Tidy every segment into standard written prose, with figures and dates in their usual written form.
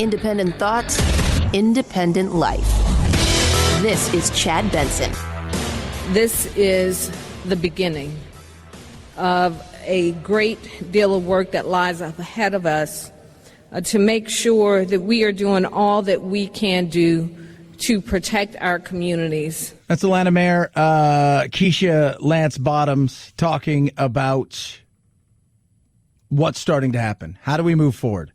Independent thoughts, independent life. This is Chad Benson. This is the beginning of a great deal of work that lies ahead of us to make sure that we are doing all that we can do to protect our communities. That's Atlanta Mayor Keisha Lance Bottoms talking about what's starting to happen. How do we move forward?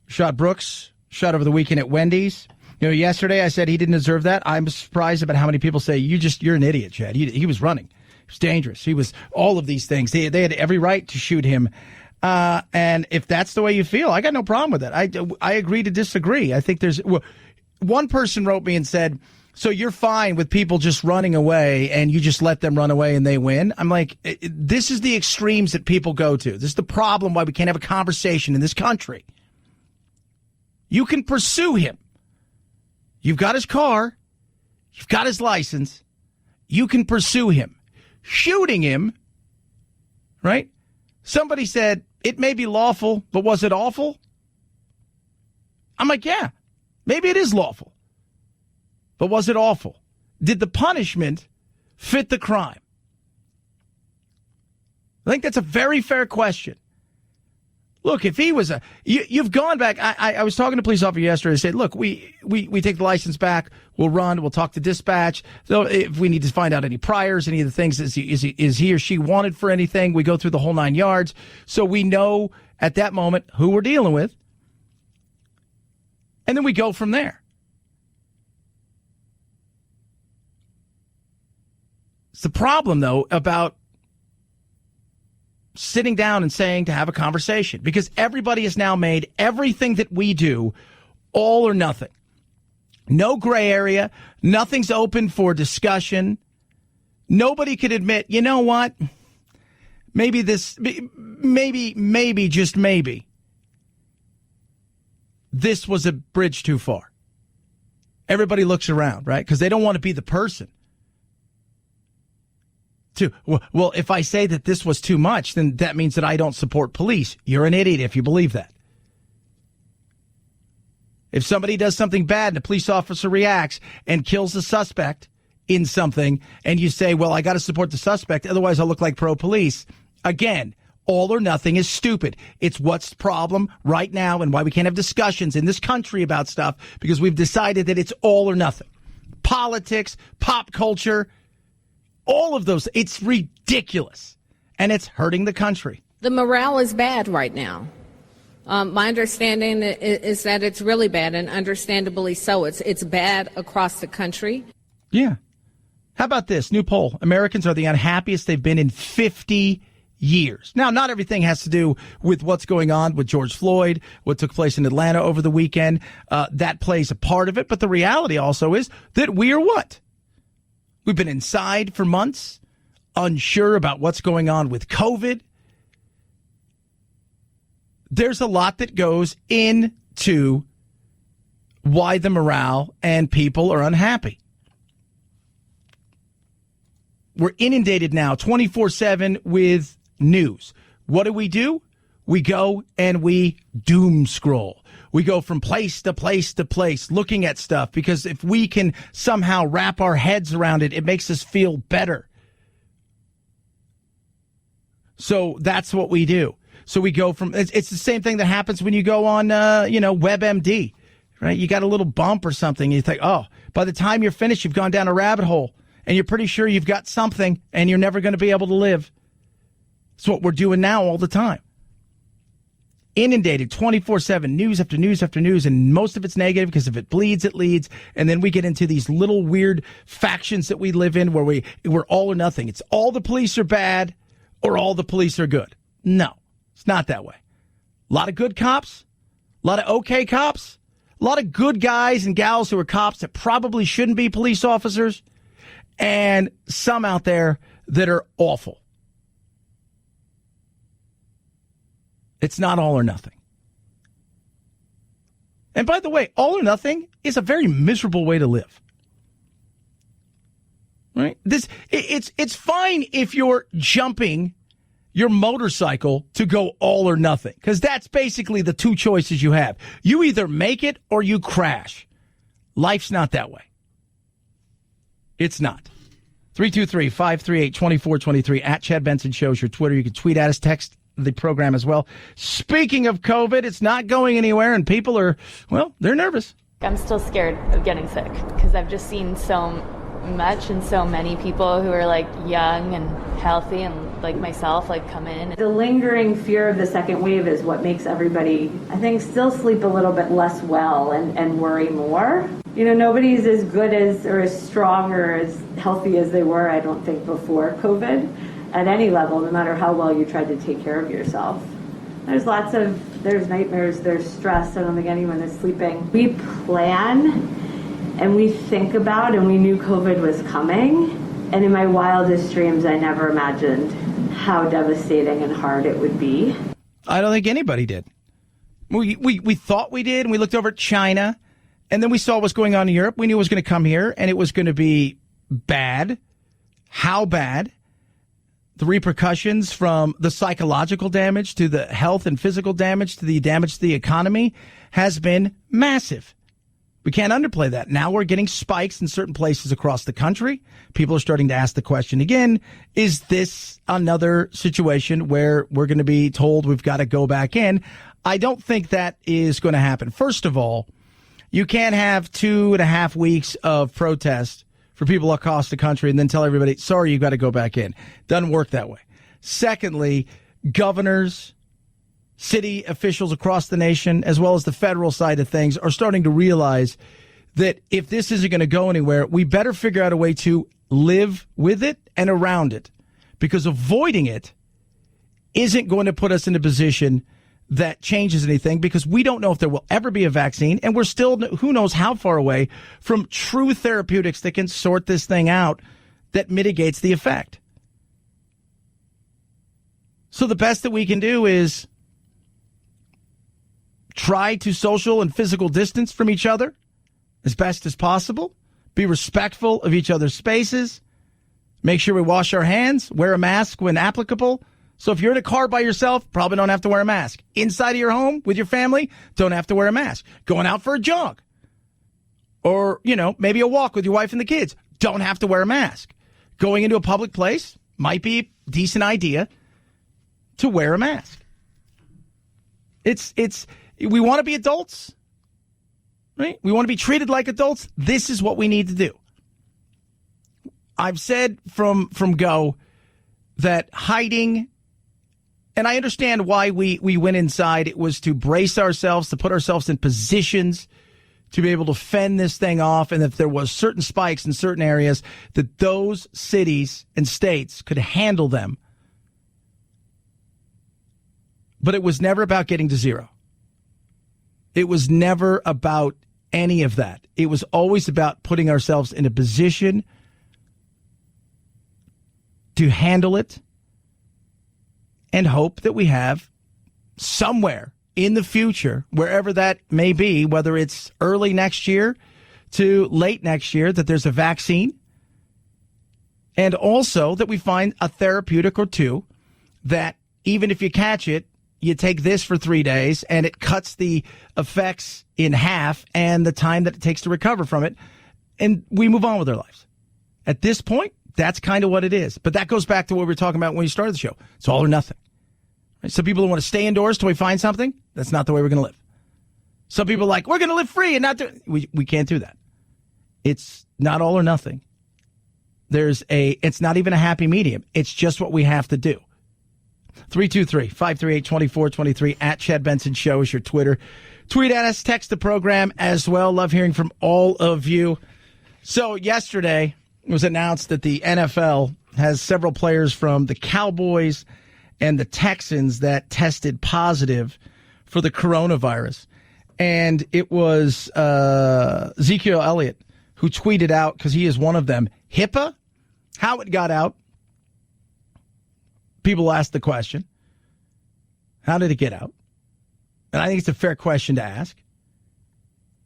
Shot Brooks, shot over the weekend at Wendy's. You know, yesterday I said he didn't deserve that. I'm surprised about how many people say, you're an idiot, Chad. He was running. He was dangerous. He was all of these things. They had every right to shoot him. And if that's the way you feel, I got no problem with it. I agree to disagree. I think one person wrote me and said, so you're fine with people just running away and you just let them run away and they win? I'm like, this is the extremes that people go to. This is the problem why we can't have a conversation in this country. You can pursue him. You've got his car. You've got his license. You can pursue him. Shooting him, right? Somebody said, it may be lawful, but was it awful? I'm like, yeah, maybe it is lawful. But was it awful? Did the punishment fit the crime? I think that's a very fair question. Look, if he was you've gone back. I was talking to a police officer yesterday. I said, look, we take the license back. We'll run. We'll talk to dispatch. So if we need to find out any priors, any of the things, is he or she wanted for anything, we go through the whole 9 yards. So we know at that moment who we're dealing with. And then we go from there. It's the problem, though, about sitting down and saying to have a conversation, because everybody has now made everything that we do all or nothing. No gray area. Nothing's open for discussion. Nobody could admit, you know what? Maybe just maybe, this was a bridge too far. Everybody looks around, right? Because they don't want to be the person. Well, if I say that this was too much, then that means that I don't support police. You're an idiot if you believe that. If somebody does something bad and a police officer reacts and kills the suspect in something, and you say, well, I got to support the suspect, otherwise I'll look like pro-police. Again, all or nothing is stupid. It's what's the problem right now and why we can't have discussions in this country about stuff, because we've decided that it's all or nothing. Politics, pop culture, all of those, it's ridiculous, and it's hurting the country. The morale is bad right now. My understanding is that it's really bad, and understandably so. It's bad across the country. Yeah. How about this new poll? Americans are the unhappiest they've been in 50 years. Now, not everything has to do with what's going on with George Floyd, what took place in Atlanta over the weekend. That plays a part of it, but the reality also is that we are what? We've been inside for months, unsure about what's going on with COVID. There's a lot that goes into why the morale and people are unhappy. We're inundated now 24/7 with news. What do? We go and we doom scroll. We go from place to place to place looking at stuff, because if we can somehow wrap our heads around it, it makes us feel better. So that's what we do. So we go from, it's the same thing that happens when you go on, WebMD, right? You got a little bump or something. You think, oh, by the time you're finished, you've gone down a rabbit hole and you're pretty sure you've got something and you're never going to be able to live. It's what we're doing now all the time. Inundated 24/7, news after news after news, and most of it's negative because if it bleeds, it leads. And then we get into these little weird factions that we live in where we're all or nothing. It's all the police are bad or all the police are good. No, it's not that way. A lot of good cops, a lot of okay cops, a lot of good guys and gals who are cops that probably shouldn't be police officers, and some out there that are awful. It's not all or nothing. And by the way, all or nothing is a very miserable way to live. Right? It's fine if you're jumping your motorcycle to go all or nothing, because that's basically the two choices you have. You either make it or you crash. Life's not that way. It's not. 323-538-2423 at Chad Benson Show's your Twitter. You can tweet at us, text the program as well. Speaking of COVID, it's not going anywhere, and people are, well, they're nervous. I'm still scared of getting sick because I've just seen so much and so many people who are like young and healthy and like myself like come in. The lingering fear of the second wave is what makes everybody, I think, still sleep a little bit less well and worry more. You know, nobody's as good as or as strong or as healthy as they were, I don't think, before COVID at any level, no matter how well you tried to take care of yourself. There's nightmares, there's stress. I don't think anyone is sleeping. We plan and we think about, and we knew COVID was coming. And in my wildest dreams, I never imagined how devastating and hard it would be. I don't think anybody did. We thought we did, and we looked over at China, and then we saw what's going on in Europe. We knew it was going to come here, and it was going to be bad. How bad? The repercussions from the psychological damage to the health and physical damage to the damage to the economy has been massive. We can't underplay that. Now we're getting spikes in certain places across the country. People are starting to ask the question again, is this another situation where we're going to be told we've got to go back in? I don't think that is going to happen. First of all, you can't have 2.5 weeks of protest for people across the country and then tell everybody, sorry, you've got to go back in. Doesn't work that way. Secondly, governors, city officials across the nation, as well as the federal side of things, are starting to realize that if this isn't going to go anywhere, we better figure out a way to live with it and around it, because avoiding it isn't going to put us in a position that changes anything, because we don't know if there will ever be a vaccine, and we're still who knows how far away from true therapeutics that can sort this thing out that mitigates the effect. So the best that we can do is try to social and physical distance from each other as best as possible, be respectful of each other's spaces, make sure we wash our hands, wear a mask when applicable. So if you're in a car by yourself, probably don't have to wear a mask. Inside of your home with your family, don't have to wear a mask. Going out for a jog or, maybe a walk with your wife and the kids, don't have to wear a mask. Going into a public place might be a decent idea to wear a mask. We want to be adults, right? We want to be treated like adults. This is what we need to do. I've said from go that hiding, and I understand why we went inside. It was to brace ourselves, to put ourselves in positions to be able to fend this thing off. And if there was certain spikes in certain areas, that those cities and states could handle them. But it was never about getting to zero. It was never about any of that. It was always about putting ourselves in a position to handle it and hope that we have somewhere in the future, wherever that may be, whether it's early next year to late next year, that there's a vaccine, and also that we find a therapeutic or two that even if you catch it, you take this for 3 days and it cuts the effects in half and the time that it takes to recover from it, and we move on with our lives. At this point, that's kind of what it is. But that goes back to what we were talking about when we started the show. It's all or nothing. Right? Some people want to stay indoors till we find something. That's not the way we're going to live. Some people are like, we're going to live free and not do. We can't do that. It's not all or nothing. It's not even a happy medium. It's just what we have to do. 323-538-2423 at Chad Benson Show is your Twitter. Tweet at us, text the program as well. Love hearing from all of you. So yesterday it was announced that the NFL has several players from the Cowboys and the Texans that tested positive for the coronavirus. And it was Ezekiel Elliott who tweeted out, because he is one of them, HIPAA, how it got out. People ask the question, how did it get out? And I think it's a fair question to ask.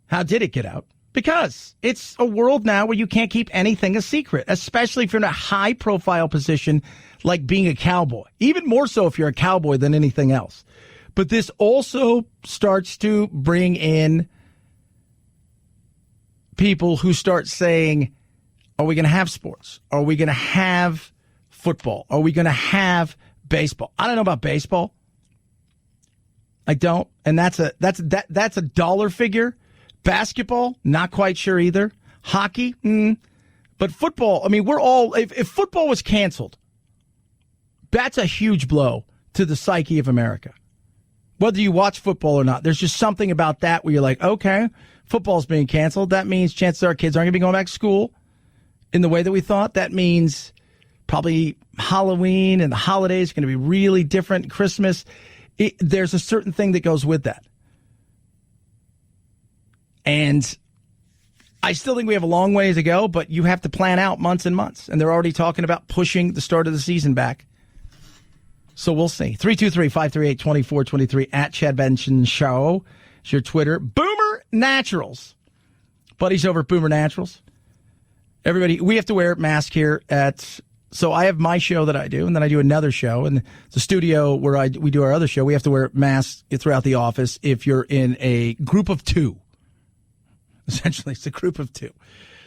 How did it get out? Because it's a world now where you can't keep anything a secret, especially if you're in a high-profile position like being a cowboy. Even more so if you're a cowboy than anything else. But this also starts to bring in people who start saying, are we going to have sports? Are we going to have football? Are we going to have baseball? I don't know about baseball. I don't. And that's a dollar figure. Basketball, not quite sure either. Hockey, but football, I mean, we're all, if football was canceled, that's a huge blow to the psyche of America. Whether you watch football or not, there's just something about that where you're like, okay, football's being canceled. That means chances are kids aren't going to be going back to school in the way that we thought. That means probably Halloween and the holidays are going to be really different. Christmas, there's a certain thing that goes with that. And I still think we have a long ways to go, but you have to plan out months and months. And they're already talking about pushing the start of the season back. So we'll see. 323-538-2423 at Chad Benson Show. It's your Twitter. Boomer Naturals. Buddies over at Boomer Naturals. Everybody, we have to wear a mask here at... So I have my show that I do, and then I do another show. And the studio where we do our other show, we have to wear masks throughout the office if you're in a group of two. Essentially, it's a group of two.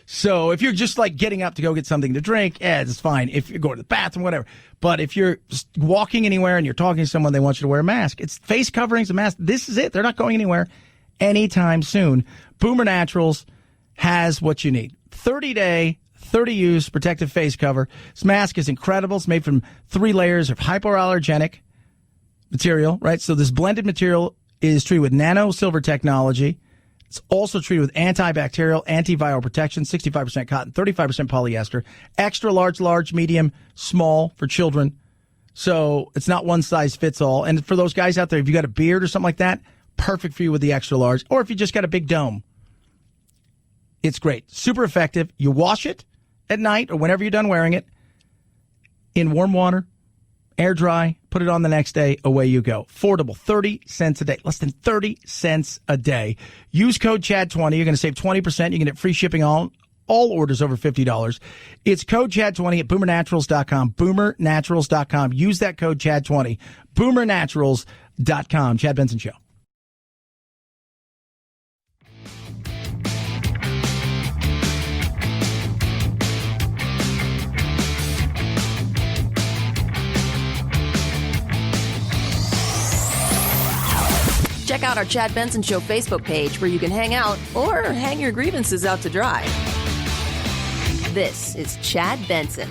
So if you're just like getting up to go get something to drink, it's fine. If you're going to the bathroom, whatever. But if you're walking anywhere and you're talking to someone, they want you to wear a mask. It's face coverings, a mask. This is it. They're not going anywhere anytime soon. Boomer Naturals has what you need. 30-day, 30-use protective face cover. This mask is incredible. It's made from 3 layers of hypoallergenic material, right? So this blended material is treated with nano silver technology. It's also treated with antibacterial, antiviral protection, 65% cotton, 35% polyester, extra large, medium, small for children. So it's not one size fits all. And for those guys out there, if you got a beard or something like that, perfect for you with the extra large. Or if you just got a big dome, it's great. Super effective. You wash it at night or whenever you're done wearing it in warm water, air dry, put it on the next day, away you go. Affordable, 30 cents a day, less than 30 cents a day. Use code CHAD20. You're going to save 20%. You can get free shipping on all orders over $50. It's code CHAD20 at boomernaturals.com, boomernaturals.com. Use that code CHAD20, boomernaturals.com. Chad Benson Show. Check out our Chad Benson Show Facebook page where you can hang out or hang your grievances out to dry. This is Chad Benson.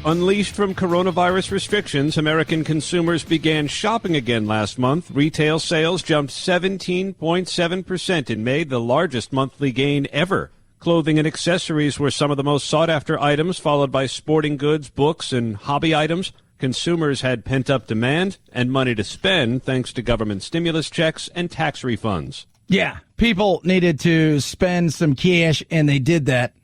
Unleashed from coronavirus restrictions, American consumers began shopping again last month. Retail sales jumped 17.7% in May, the largest monthly gain ever. Clothing and accessories were some of the most sought-after items, followed by sporting goods, books, and hobby items. Consumers had pent-up demand and money to spend thanks to government stimulus checks and tax refunds. Yeah, people needed to spend some cash, and they did that.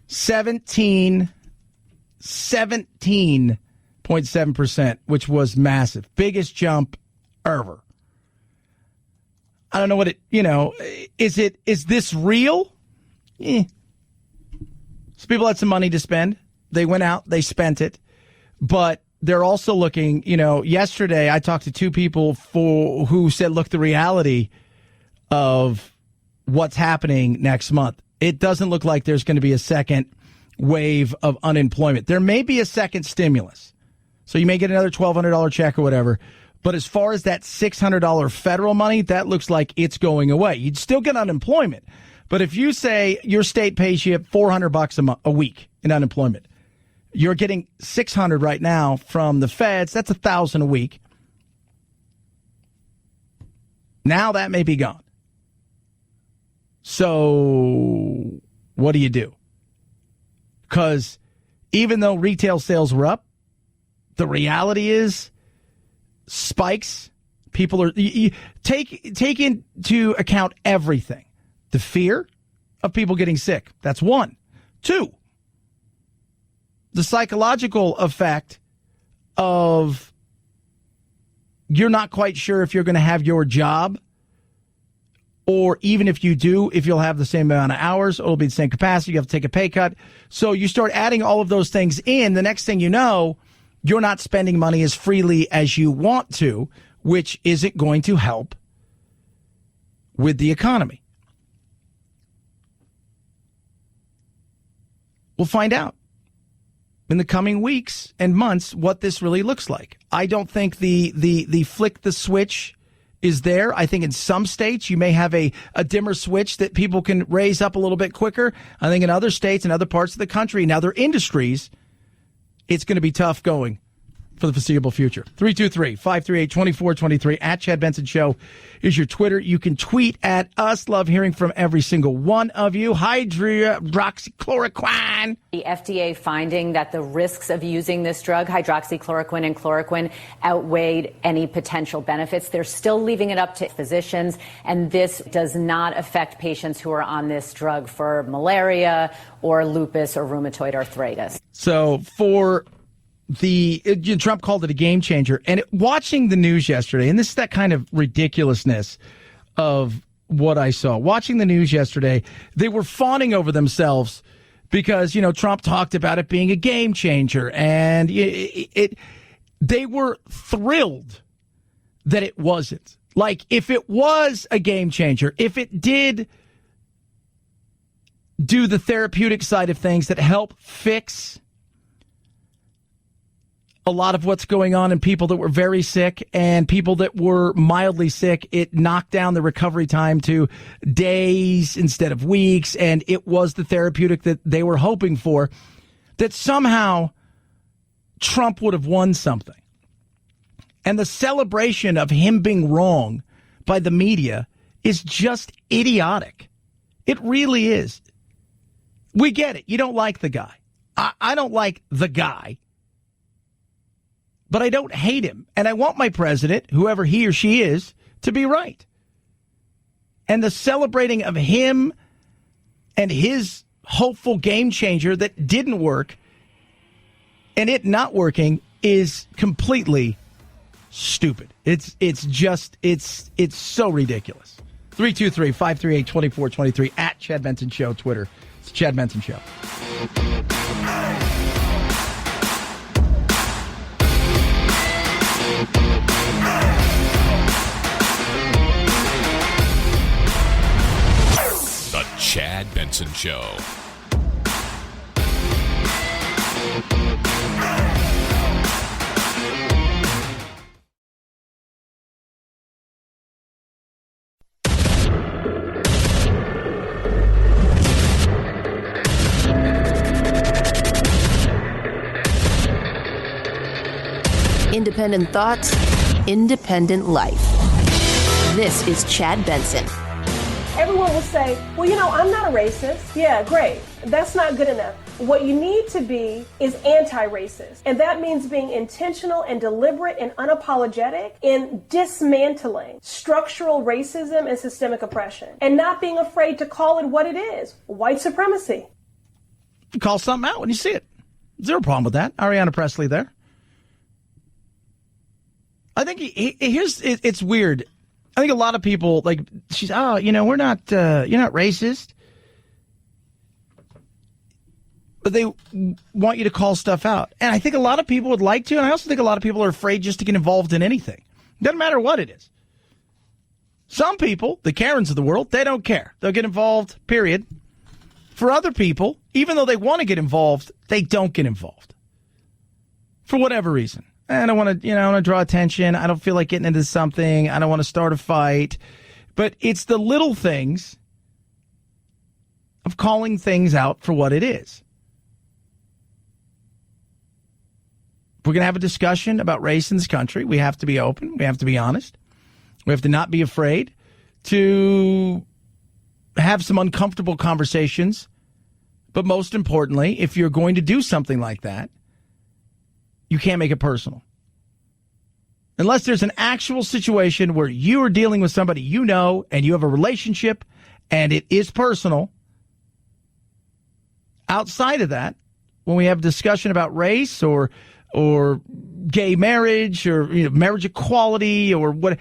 17.7%, which was massive. Biggest jump ever. I don't know what is this real? So people had some money to spend. They went out, they spent it. But they're also looking, yesterday I talked to 2 people who said, look, the reality of what's happening next month, it doesn't look like there's going to be a second wave of unemployment. There may be a second stimulus. So you may get another $1,200 check or whatever. But as far as that $600 federal money, that looks like it's going away. You'd still get unemployment. But if you say your state pays you $400 a week in unemployment, you're getting $600 right now from the feds. That's $1,000 a week. Now that may be gone. So what do? Because even though retail sales were up, the reality is spikes. People are take into account everything. The fear of people getting sick. That's 1. 2. The psychological effect of you're not quite sure if you're going to have your job Or even if you do, if you'll have the same amount of hours, it'll be the same capacity. You have to take a pay cut. So you start adding all of those things in. The next thing you know, you're not spending money as freely as you want to, which isn't going to help with the economy. We'll find out in the coming weeks and months what this really looks like. I don't think the flick the switch is there. I think in some states you may have a dimmer switch that people can raise up a little bit quicker. I think in other states and other parts of the country and other industries, it's going to be tough going for the foreseeable future. 323-538-2423 at Chad Benson Show is your Twitter. You can tweet at us. Love hearing from every single one of you. Hydroxychloroquine. The FDA finding that the risks of using this drug, hydroxychloroquine and chloroquine, outweighed any potential benefits. They're still leaving it up to physicians, and this does not affect patients who are on this drug for malaria or lupus or rheumatoid arthritis. So for Trump called it a game changer. And watching the news yesterday, and this is that kind of ridiculousness of what I saw. Watching the news yesterday, they were fawning over themselves because, Trump talked about it being a game changer. And they were thrilled that it wasn't. Like, if it was a game changer, if it did do the therapeutic side of things that help fix a lot of what's going on in people that were very sick and people that were mildly sick, it knocked down the recovery time to days instead of weeks, and it was the therapeutic that they were hoping for, that somehow Trump would have won something. And the celebration of him being wrong by the media is just idiotic. It really is. We get it. You don't like the guy. I don't like the guy. But I don't hate him. And I want my president, whoever he or she is, to be right. And the celebrating of him and his hopeful game changer that didn't work and it not working is completely stupid. It's so ridiculous. 323-538-2423 at Chad Benson Show, Twitter. It's Chad Benson Show. The Chad Benson Show. Independent thoughts, independent life. This is Chad Benson. Everyone will say, well, I'm not a racist. Yeah, great. That's not good enough. What you need to be is anti-racist. And that means being intentional and deliberate and unapologetic in dismantling structural racism and systemic oppression and not being afraid to call it what it is, white supremacy. Call something out when you see it. Zero problem with that. Ariana Presley there. I think it's weird. I think a lot of people, like, she's, we're not, you're not racist. But they want you to call stuff out. And I think a lot of people would like to, and I also think a lot of people are afraid just to get involved in anything. Doesn't matter what it is. Some people, the Karens of the world, they don't care. They'll get involved, period. For other people, even though they want to get involved, they don't get involved. For whatever reason. I don't want to, I want to draw attention. I don't feel like getting into something. I don't want to start a fight. But it's the little things of calling things out for what it is. If we're going to have a discussion about race in this country, we have to be open. We have to be honest. We have to not be afraid to have some uncomfortable conversations. But most importantly, if you're going to do something like that, you can't make it personal. Unless there's an actual situation where you are dealing with somebody you know and you have a relationship and it is personal. Outside of that, when we have a discussion about race or gay marriage or marriage equality or what,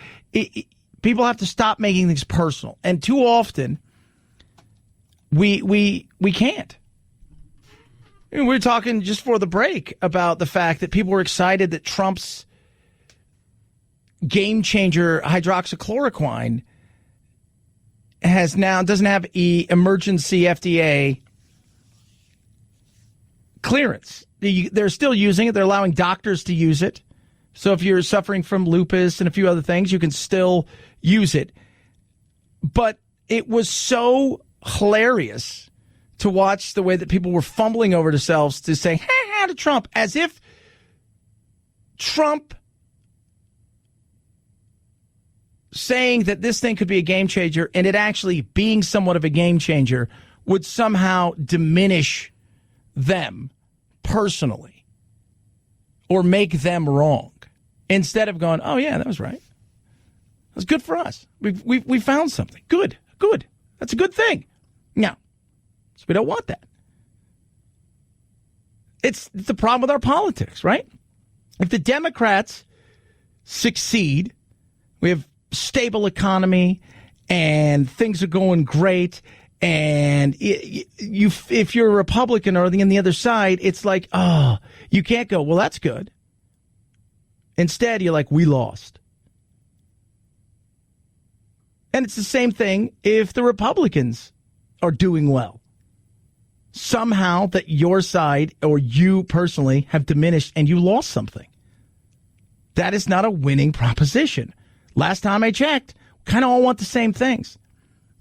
People have to stop making things personal. And too often, we can't. We were talking just for the break about the fact that people were excited that Trump's game changer hydroxychloroquine doesn't have emergency FDA clearance. They're still using it. They're allowing doctors to use it. So if you're suffering from lupus and a few other things, you can still use it. But it was so hilarious to watch the way that people were fumbling over themselves to say, ha to Trump, as if Trump saying that this thing could be a game changer and it actually being somewhat of a game changer would somehow diminish them personally or make them wrong. Instead of going, oh, yeah, that was right. That's good for us. We found something. Good. That's a good thing. No. So we don't want that. It's the problem with our politics, right? If the Democrats succeed, we have stable economy and things are going great, and if you're a Republican or on the other side, it's like, oh, you can't go, well, that's good. Instead, you're like, we lost. And it's the same thing if the Republicans are doing well. Somehow that your side or you personally have diminished and you lost something. That is not a winning proposition. Last time I checked, we kind of all want the same things.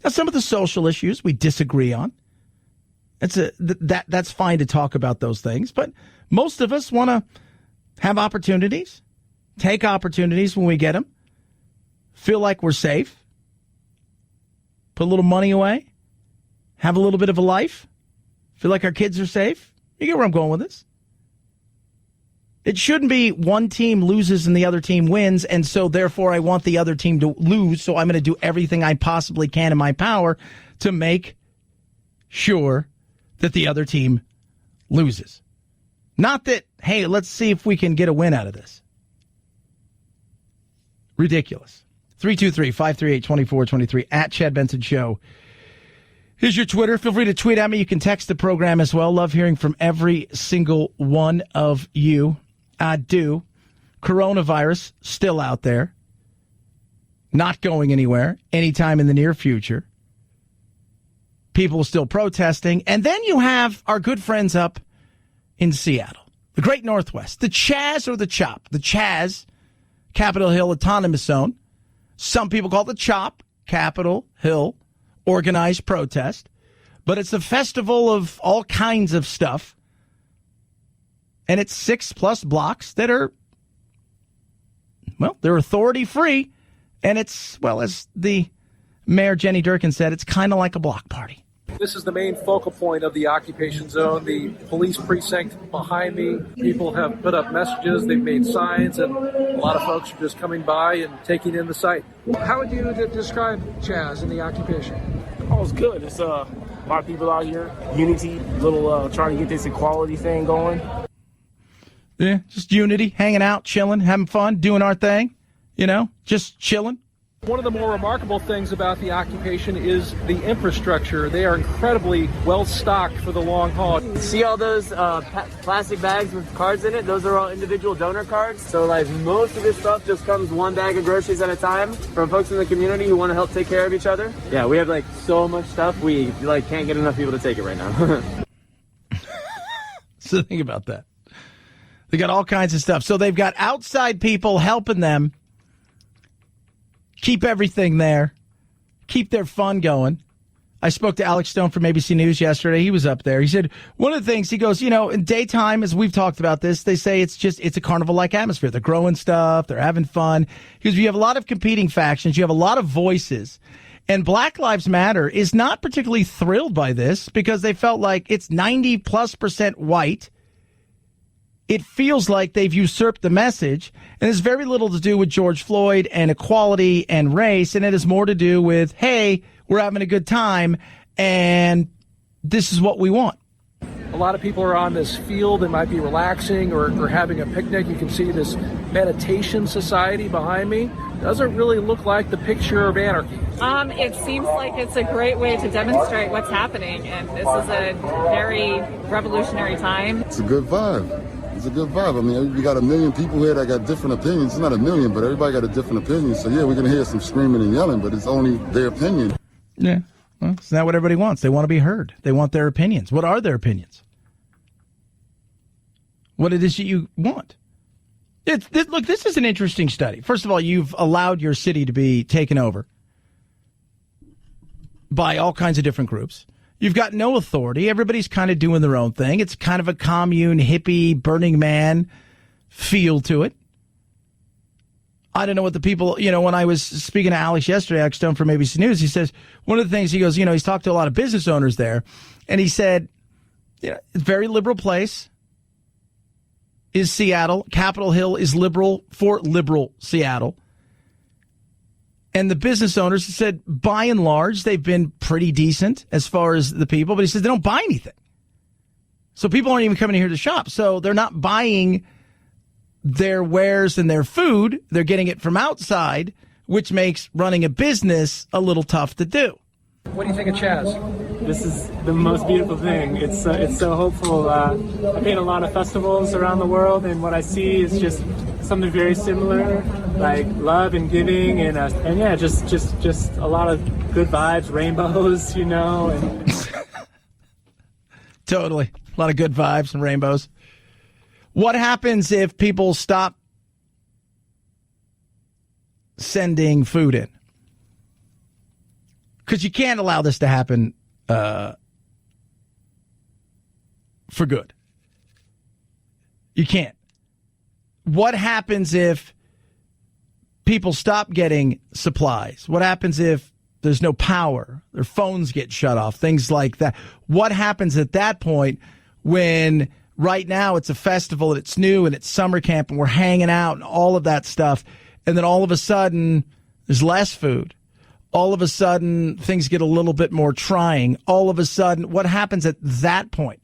Now, some of the social issues we disagree on. That's fine to talk about those things, but most of us want to have opportunities, take opportunities when we get them, feel like we're safe, put a little money away, have a little bit of a life, feel like our kids are safe. You get where I'm going with this? It shouldn't be one team loses and the other team wins, and so therefore I want the other team to lose, so I'm going to do everything I possibly can in my power to make sure that the other team loses. Not that, hey, let's see if we can get a win out of this. Ridiculous. 323-538-2423 at Chad Benson Show. Here's your Twitter. Feel free to tweet at me. You can text the program as well. Love hearing from every single one of you. I do. Coronavirus still out there. Not going anywhere anytime in the near future. People still protesting. And then you have our good friends up in Seattle. The Great Northwest. The Chaz or the Chop. The Chaz, Capitol Hill Autonomous Zone. Some people call it the Chop, Capitol Hill Organized Protest. But it's a festival of all kinds of stuff. And it's 6+ blocks that are, well, they're authority free. And it's, well, as the Mayor Jenny Durkin said, it's kind of like a block party. This is the main focal point of the occupation zone, the police precinct behind me. People have put up messages, they've made signs, and a lot of folks are just coming by and taking in the site. How would you describe Chaz in the occupation? Oh, it's good. It's a lot of people out here. Unity, little trying to get this equality thing going. Yeah, just unity, hanging out, chilling, having fun, doing our thing, just chilling. One of the more remarkable things about the occupation is the infrastructure. They are incredibly well stocked for the long haul. See all those plastic bags with cards in it? Those are all individual donor cards. So most of this stuff just comes one bag of groceries at a time from folks in the community who want to help take care of each other. Yeah, we have so much stuff. We can't get enough people to take it right now. So think about that. They got all kinds of stuff. So they've got outside people helping them keep everything there, keep their fun going. I spoke to Alex Stone from ABC News yesterday. He was up there. He said one of the things, he goes, in daytime, as we've talked about this, they say it's a carnival-like atmosphere. They're growing stuff. They're having fun. Because you have a lot of competing factions. You have a lot of voices. And Black Lives Matter is not particularly thrilled by this because they felt like it's 90+% white. It feels like they've usurped the message, and it's very little to do with George Floyd and equality and race, and it has more to do with, hey, we're having a good time, and this is what we want. A lot of people are on this field and might be relaxing or having a picnic. You can see this meditation society behind me. doesn't really look like the picture of anarchy. It seems like it's a great way to demonstrate what's happening, and this is a very revolutionary time. It's a good vibe. It's a good vibe. I mean, we got a million people here that got different opinions. It's not a million, but everybody got a different opinion. So, yeah, we're going to hear some screaming and yelling, but it's only their opinion. Yeah. Well, it's not what everybody wants. They want to be heard. They want their opinions. What are their opinions? What it is that you want? Look, this is an interesting study. First of all, you've allowed your city to be taken over by all kinds of different groups. You've got no authority. Everybody's kind of doing their own thing. It's kind of a commune, hippie, Burning Man feel to it. I don't know what the people, when I was speaking to Alex yesterday, Alex Stone from ABC News, he says, one of the things, he goes, he's talked to a lot of business owners there, and he said, it's a very liberal place is Seattle. Capitol Hill is liberal for liberal Seattle. And the business owners said, by and large, they've been pretty decent as far as the people. But he said they don't buy anything. So people aren't even coming here to shop. So they're not buying their wares and their food. They're getting it from outside, which makes running a business a little tough to do. What do you think of Chaz? This is the most beautiful thing. It's so hopeful. I paint a lot of festivals around the world, and what I see is just something very similar, like love and giving, and yeah, just a lot of good vibes, rainbows, And Totally, a lot of good vibes and rainbows. What happens if people stop sending food in? Because you can't allow this to happen for good. You can't. What happens if people stop getting supplies? What happens if there's no power? Their phones get shut off, things like that. What happens at that point when right now it's a festival and it's new and it's summer camp and we're hanging out and all of that stuff, and then all of a sudden there's less food? All of a sudden, things get a little bit more trying. All of a sudden, what happens at that point?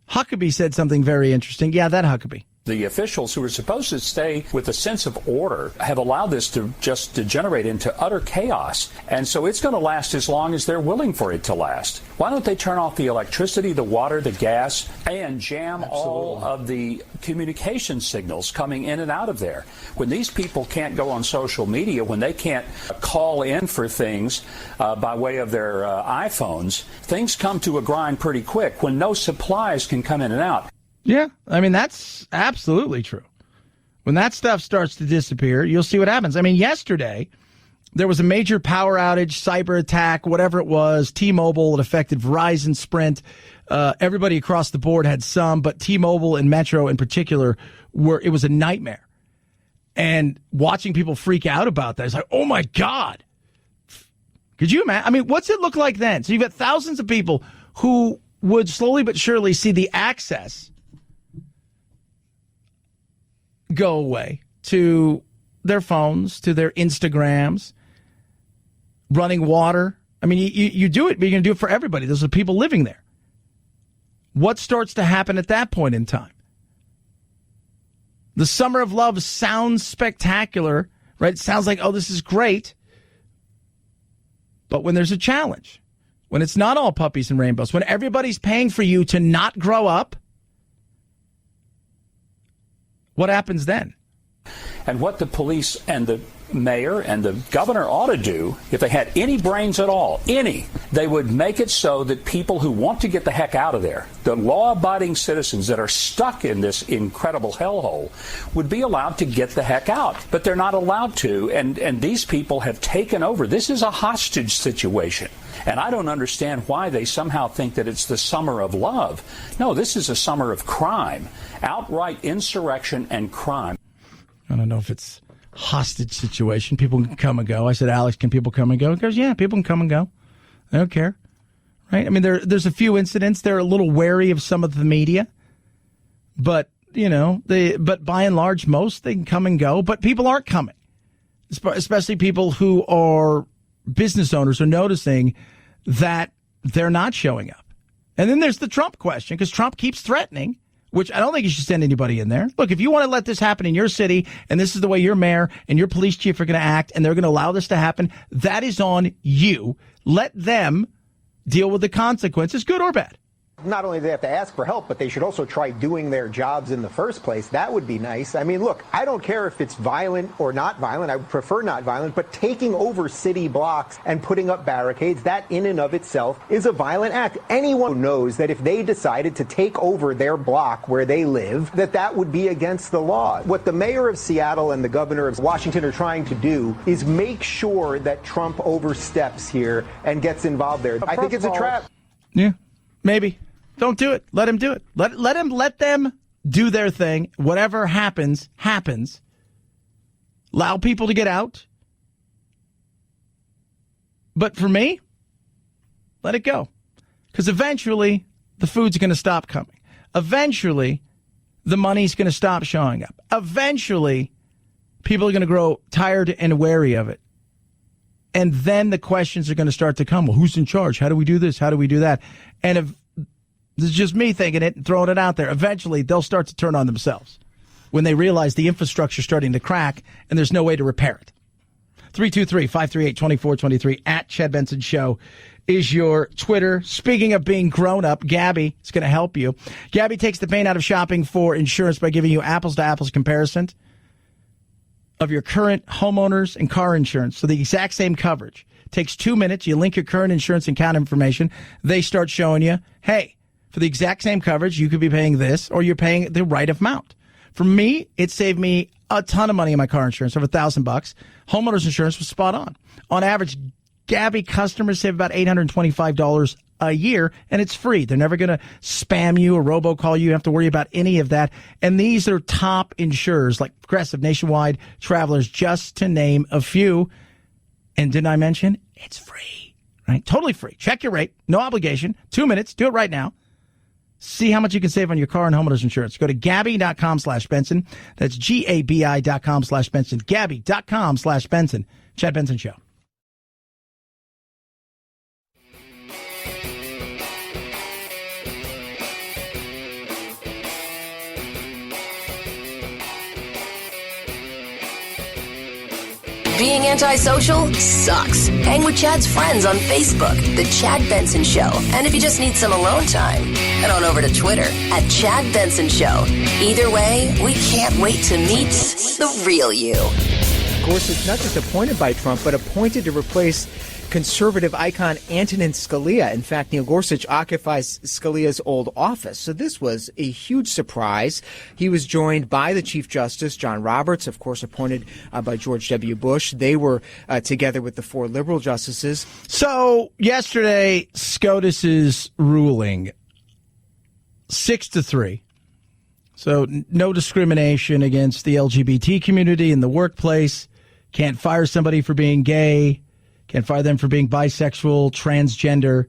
Huckabee said something very interesting. Yeah, that Huckabee. The officials who are supposed to stay with a sense of order have allowed this to just degenerate into utter chaos. And so it's going to last as long as they're willing for it to last. Why don't they turn off the electricity, the water, the gas, and jam all of the communication signals coming in and out of there? When these people can't go on social media, when they can't call in for things by way of their iPhones, things come to a grind pretty quick when no supplies can come in and out. Yeah, I mean, that's absolutely true. When that stuff starts to disappear, you'll see what happens. I mean, yesterday, there was a major power outage, cyber attack, whatever it was. T-Mobile, it affected Verizon, Sprint. Everybody across the board had some, but T-Mobile and Metro in particular, it was a nightmare. And watching people freak out about that, it's like, oh my God. Could you imagine? I mean, what's it look like then? So you've got thousands of people who would slowly but surely see the access go away to their phones, to their Instagrams, running water. I mean, you do it, but you're going to do it for everybody. Those are people living there. What starts to happen at that point in time? The summer of love sounds spectacular, right? It sounds like, oh, this is great. But when there's a challenge, when it's not all puppies and rainbows, when everybody's paying for you to not grow up, what happens then? And what the police and the mayor and the governor ought to do, if they had any brains at all, they would make it so that people who want to get the heck out of there, the law-abiding citizens that are stuck in this incredible hellhole, would be allowed to get the heck out. But they're not allowed to, and these people have taken over. This is a hostage situation. And I don't understand why they somehow think that it's the summer of love. No, this is a summer of crime, outright insurrection and crime. I don't know if it's hostage situation. People can come and go. I said, Alex, can people come and go? He goes, yeah, people can come and go. I don't care. Right? I mean, there's a few incidents. They're a little wary of some of the media. But, but by and large, most, they can come and go. But people aren't coming. Especially people who are business owners are noticing that they're not showing up. And then there's the Trump question, because Trump keeps threatening which I don't think you should send anybody in there. Look, if you want to let this happen in your city, and this is the way your mayor and your police chief are going to act, and they're going to allow this to happen, that is on you. Let them deal with the consequences, good or bad. Not only do they have to ask for help, but they should also try doing their jobs in the first place. That would be nice. I mean, look, I don't care if it's violent or not violent. I would prefer not violent, but taking over city blocks and putting up barricades, that in and of itself is a violent act. Anyone knows that if they decided to take over their block where they live, that would be against the law. What the mayor of Seattle and the governor of Washington are trying to do is make sure that Trump oversteps here and gets involved there. I think it's a trap. Yeah, maybe. Don't do it. Let him do it. Let them do their thing. Whatever happens, happens. Allow people to get out. But for me, let it go. Because eventually, the food's going to stop coming. Eventually, the money's going to stop showing up. Eventually, people are going to grow tired and wary of it. And then the questions are going to start to come. Well, who's in charge? How do we do this? How do we do that? And if this is just me thinking it and throwing it out there, eventually they'll start to turn on themselves when they realize the infrastructure is starting to crack and there's no way to repair it. 323-538-2423 at Chad Benson Show is your Twitter. Speaking of being grown up, Gabby is going to help you. Gabby takes the pain out of shopping for insurance by giving you apples to apples comparison of your current homeowners and car insurance. So the exact same coverage. Takes 2 minutes. You link your current insurance and account information. They start showing you, hey, for the exact same coverage, you could be paying this or you're paying the right amount. For me, it saved me a ton of money in my car insurance, over $1,000. Homeowners insurance was spot on. On average, Gabby customers save about $825 a year, and it's free. They're never going to spam you or robocall you. You don't have to worry about any of that. And these are top insurers like Progressive, Nationwide, Travelers, just to name a few. And didn't I mention it's free, right? Totally free. Check your rate. No obligation. 2 minutes. Do it right now. See how much you can save on your car and homeowners insurance. Go to Gabby.com/Benson. That's GABI.com/Benson. Gabby.com/Benson. Chad Benson Show. Being antisocial sucks. Hang with Chad's friends on Facebook, The Chad Benson Show. And if you just need some alone time, head on over to Twitter at Chad Benson Show. Either way, we can't wait to meet the real you. Gorsuch not just appointed by Trump, but appointed to replace conservative icon Antonin Scalia. In fact, Neil Gorsuch occupies Scalia's old office. So this was a huge surprise. He was joined by the Chief Justice, John Roberts, of course, appointed by George W. Bush. They were together with the 4 liberal justices. So yesterday, SCOTUS's ruling, 6-3. So no discrimination against the LGBT community in the workplace. Can't fire somebody for being gay. Can't fire them for being bisexual, transgender.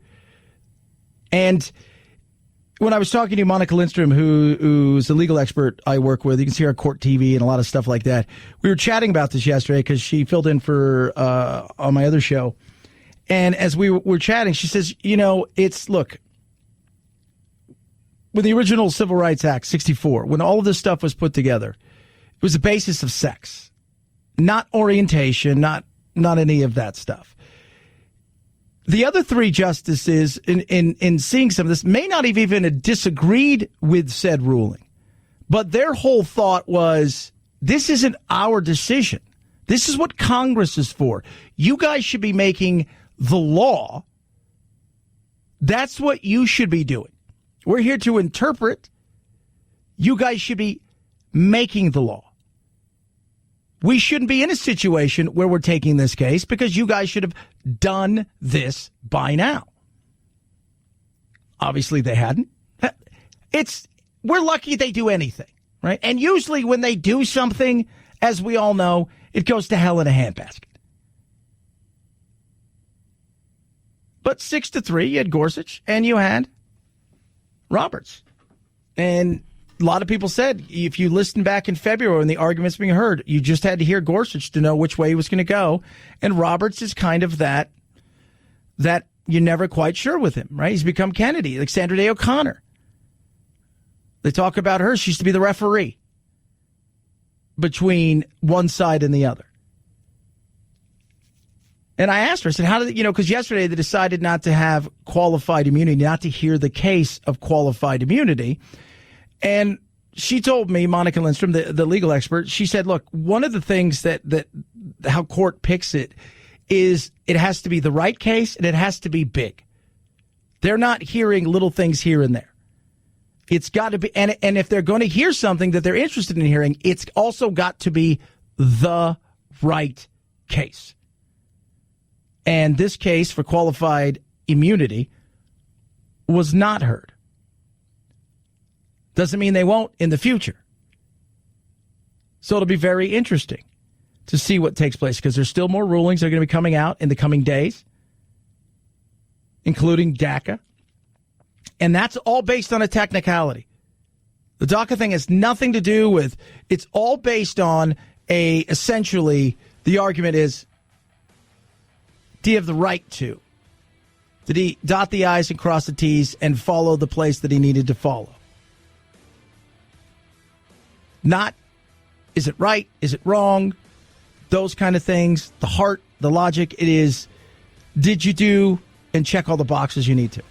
And when I was talking to Monica Lindstrom, who's a legal expert I work with, you can see her on Court TV and a lot of stuff like that. We were chatting about this yesterday because she filled in for on my other show. And as we were chatting, she says, look, with the original Civil Rights Act, 64, when all of this stuff was put together, it was the basis of sex, not orientation, not any of that stuff. The other 3 justices in seeing some of this may not have even disagreed with said ruling, but their whole thought was, this isn't our decision. This is what Congress is for. You guys should be making the law. That's what you should be doing. We're here to interpret. You guys should be making the law. We shouldn't be in a situation where we're taking this case because you guys should have done this by now. Obviously, they hadn't. We're lucky they do anything, right? And usually when they do something, as we all know, it goes to hell in a handbasket. But 6-3, you had Gorsuch and you had Roberts. And a lot of people said, if you listened back in February when the arguments being heard, you just had to hear Gorsuch to know which way he was going to go. And Roberts is kind of that you're never quite sure with him, right? He's become Kennedy, like Sandra Day O'Connor. They talk about her. She used to be the referee between one side and the other. And I asked her, I said, how did, because yesterday they decided not to have qualified immunity, not to hear the case of qualified immunity. And she told me, Monica Lindstrom, the legal expert, she said, look, one of the things that how court picks it is it has to be the right case and it has to be big. They're not hearing little things here and there. It's got to be, and if they're going to hear something that they're interested in hearing, it's also got to be the right case. And this case for qualified immunity was not heard. Doesn't mean they won't in the future. So it'll be very interesting to see what takes place because there's still more rulings that are going to be coming out in the coming days, including DACA. And that's all based on a technicality. The DACA thing has nothing to do with, it's all based on essentially, the argument is, do you have the right to? Did he dot the I's and cross the T's and follow the place that he needed to follow? Not, is it right? Is it wrong? Those kind of things. The heart, the logic, it is, did you do and check all the boxes you need to?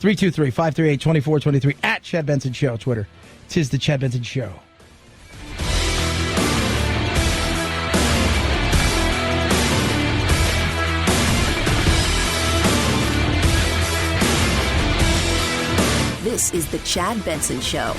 323-538-2423 at Chad Benson Show, Twitter. 'Tis the Chad Benson Show. This is the Chad Benson Show.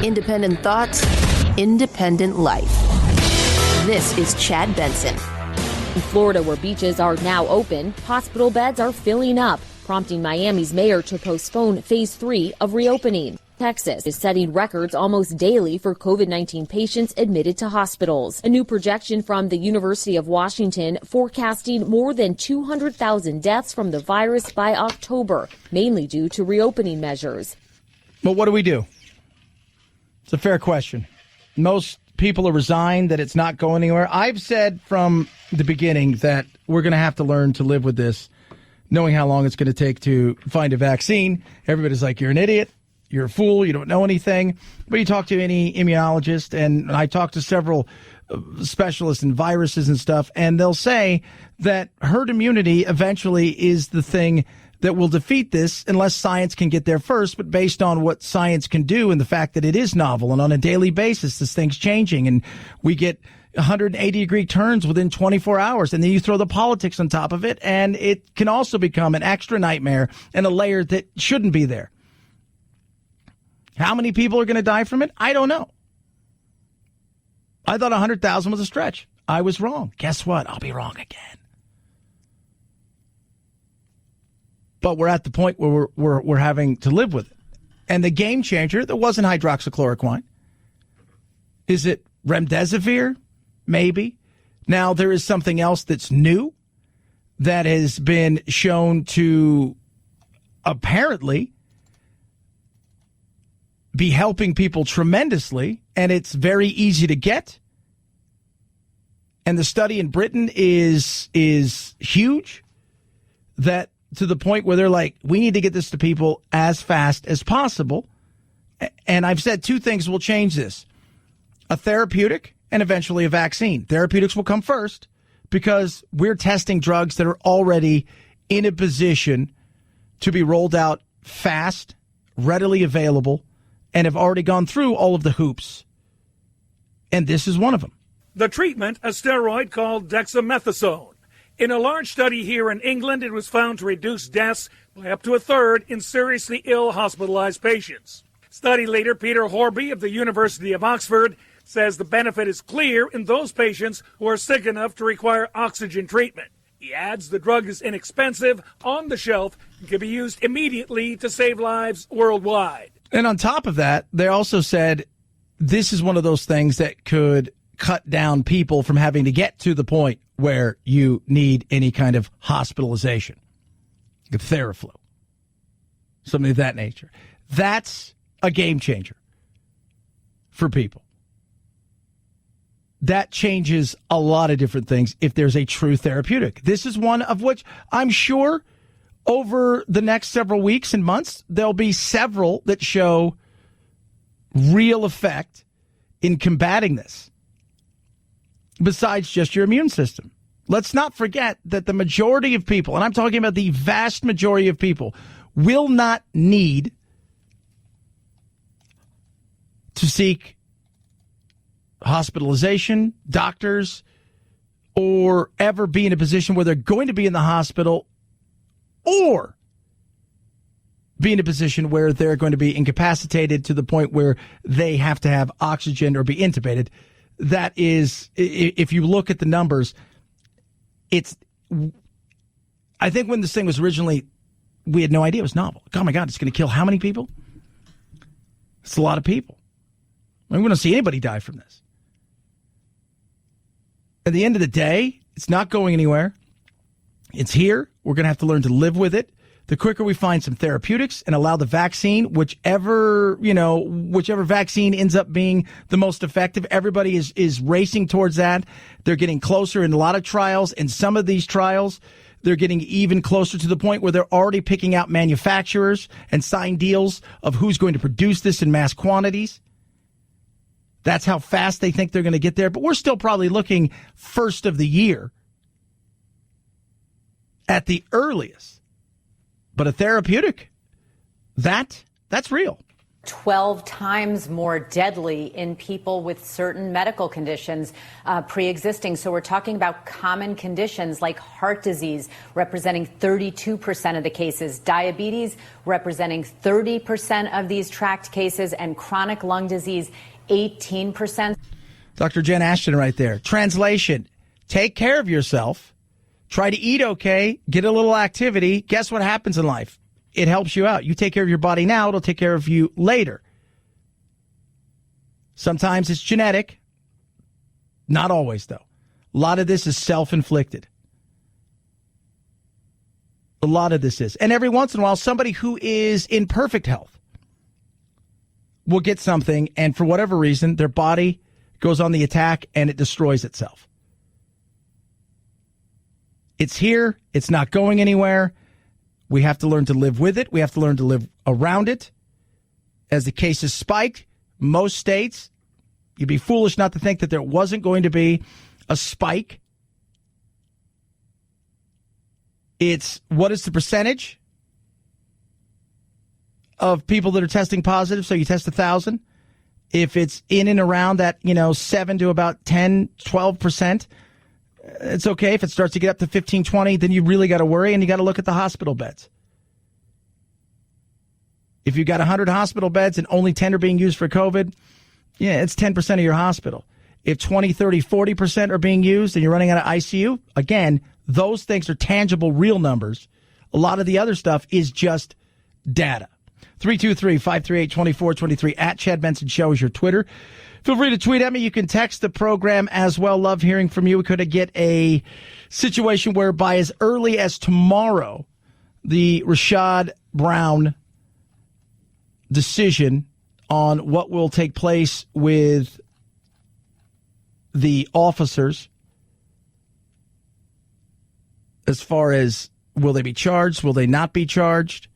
Independent thoughts, independent life. This is Chad Benson. In Florida, where beaches are now open, hospital beds are filling up, prompting Miami's mayor to postpone phase 3 of reopening. Texas is setting records almost daily for COVID-19 patients admitted to hospitals. A new projection from the University of Washington forecasting more than 200,000 deaths from the virus by October, mainly due to reopening measures. But what do we do? It's a fair question. Most people are resigned that it's not going anywhere. I've said from the beginning that we're going to have to learn to live with this, knowing how long it's going to take to find a vaccine. Everybody's like, you're an idiot. You're a fool. You don't know anything. But you talk to any immunologist, and I talked to several specialists in viruses and stuff, and they'll say that herd immunity eventually is the thing that will defeat this unless science can get there first. But based on what science can do and the fact that it is novel and on a daily basis, this thing's changing and we get 180-degree turns within 24 hours. And then you throw the politics on top of it, and it can also become an extra nightmare and a layer that shouldn't be there. How many people are going to die from it? I don't know. I thought 100,000 was a stretch. I was wrong. Guess what? I'll be wrong again. But we're at the point where we're having to live with it. And the game changer, there wasn't hydroxychloroquine. Is it remdesivir? Maybe. Now, there is something else that's new that has been shown to apparently be helping people tremendously, and it's very easy to get. And the study in Britain is huge, that to the point where they're like, we need to get this to people as fast as possible. And I've said two things will change this: a therapeutic and eventually a vaccine. Therapeutics will come first because we're testing drugs that are already in a position to be rolled out fast, readily available, and have already gone through all of the hoops. And this is one of them. The treatment, a steroid called dexamethasone. In a large study here in England, it was found to reduce deaths by up to a third in seriously ill hospitalized patients. Study leader Peter Horby of the University of Oxford says the benefit is clear in those patients who are sick enough to require oxygen treatment. He adds the drug is inexpensive, on the shelf, and can be used immediately to save lives worldwide. And on top of that, they also said this is one of those things that could cut down people from having to get to the point where you need any kind of hospitalization, Theraflu, something of that nature. That's a game changer for people. That changes a lot of different things if there's a true therapeutic. This is one of which I'm sure over the next several weeks and months, there'll be several that show real effect in combating this, besides just your immune system. Let's not forget that the majority of people, and I'm talking about the vast majority of people, will not need to seek hospitalization, doctors, or ever be in a position where they're going to be in the hospital or be in a position where they're going to be incapacitated to the point where they have to have oxygen or be intubated. That is, if you look at the numbers, I think when this thing was originally, we had no idea it was novel. Oh my God, it's going to kill how many people? It's a lot of people. I mean, we don't see anybody die from this. At the end of the day, it's not going anywhere. It's here. We're going to have to learn to live with it. The quicker we find some therapeutics and allow the vaccine, whichever vaccine ends up being the most effective, everybody is racing towards that. They're getting closer in a lot of trials. And some of these trials, they're getting even closer to the point where they're already picking out manufacturers and sign deals of who's going to produce this in mass quantities. That's how fast they think they're going to get there. But we're still probably looking first of the year at the earliest. But a therapeutic, that's real. 12 times more deadly in people with certain medical conditions pre-existing. So we're talking about common conditions like heart disease, representing 32% of the cases, diabetes representing 30% of these tracked cases, and chronic lung disease, 18%. Dr. Jen Ashton right there. Translation, take care of yourself. Try to eat okay, get a little activity. Guess what happens in life? It helps you out. You take care of your body now, it'll take care of you later. Sometimes it's genetic. Not always, though. A lot of this is self-inflicted. A lot of this is. And every once in a while, somebody who is in perfect health will get something, and for whatever reason, their body goes on the attack and it destroys itself. It's here. It's not going anywhere. We have to learn to live with it. We have to learn to live around it. As the cases spike, most states, you'd be foolish not to think that there wasn't going to be a spike. It's what is the percentage of people that are testing positive? So you test 1,000. If it's in and around that, 7 to about 10, 12%, it's okay. If it starts to get up to 15, 20, then you really got to worry, and you got to look at the hospital beds. If you've got 100 hospital beds and only 10 are being used for COVID, it's 10% of your hospital. If 20, 30, 40% are being used and you're running out of ICU, again, those things are tangible, real numbers. A lot of the other stuff is just data. 323-538-2423 at Chad Benson Show is your Twitter. Feel free to tweet at me. You can text the program as well. Love hearing from you. We could get a situation where by as early as tomorrow, the Rashad Brown decision on what will take place with the officers as far as will they be charged, will they not be charged?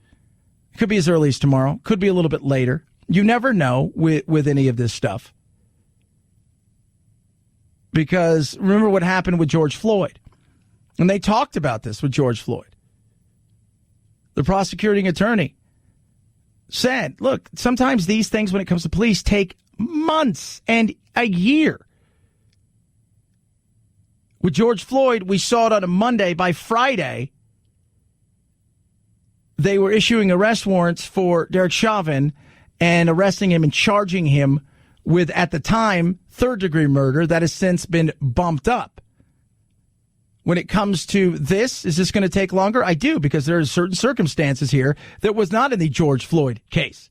It could be as early as tomorrow. Could be a little bit later. You never know with any of this stuff. Because remember what happened with George Floyd. And they talked about this with George Floyd. The prosecuting attorney said, look, sometimes these things when it comes to police take months and a year. With George Floyd, we saw it on a Monday. By Friday, they were issuing arrest warrants for Derek Chauvin and arresting him and charging him with, at the time, third-degree murder. That has since been bumped up. When it comes to this, is this going to take longer? I do, because there are certain circumstances here that was not in the George Floyd case.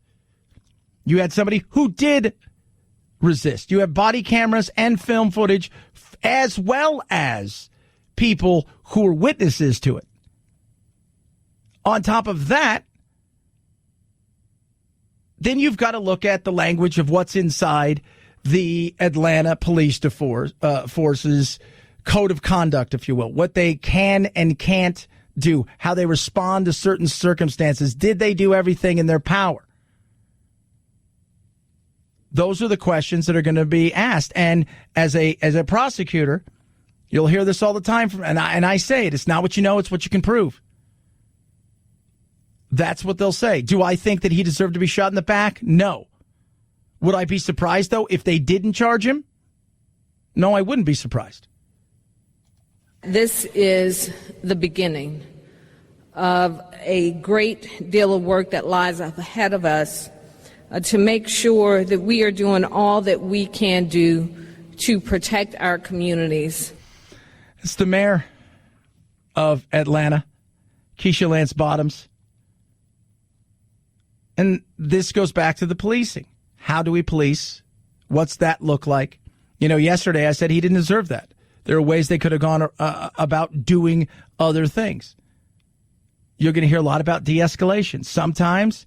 You had somebody who did resist. You have body cameras and film footage, as well as people who are witnesses to it. On top of that, then you've got to look at the language of what's inside the Atlanta Police Force's code of conduct, if you will, what they can and can't do, how they respond to certain circumstances. Did they do everything in their power? Those are the questions that are going to be asked. And as a prosecutor, you'll hear this all the time from, and I say it, it's not what you know, it's what you can prove. That's what they'll say. Do I think that he deserved to be shot in the back? No. Would I be surprised, though, if they didn't charge him? No, I wouldn't be surprised. This is the beginning of a great deal of work that lies ahead of us to make sure that we are doing all that we can do to protect our communities. It's the mayor of Atlanta, Keisha Lance Bottoms. And this goes back to the policing. How do we police? What's that look like? You know, yesterday I said he didn't deserve that. There are ways they could have gone about doing other things. You're going to hear a lot about de-escalation. Sometimes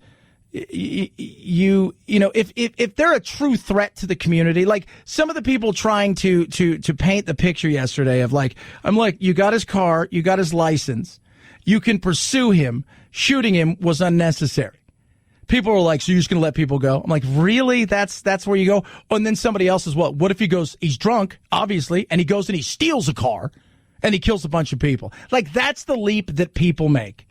you know, if they're a true threat to the community, like some of the people trying to paint the picture yesterday of like, I'm like, you got his car, you got his license, you can pursue him, shooting him was unnecessary. People are like, so you're just going to let people go? I'm like, really? That's where you go? Oh, and then somebody else is what if he goes, he's drunk, obviously, and he goes and he steals a car and he kills a bunch of people? Like, that's the leap that people make.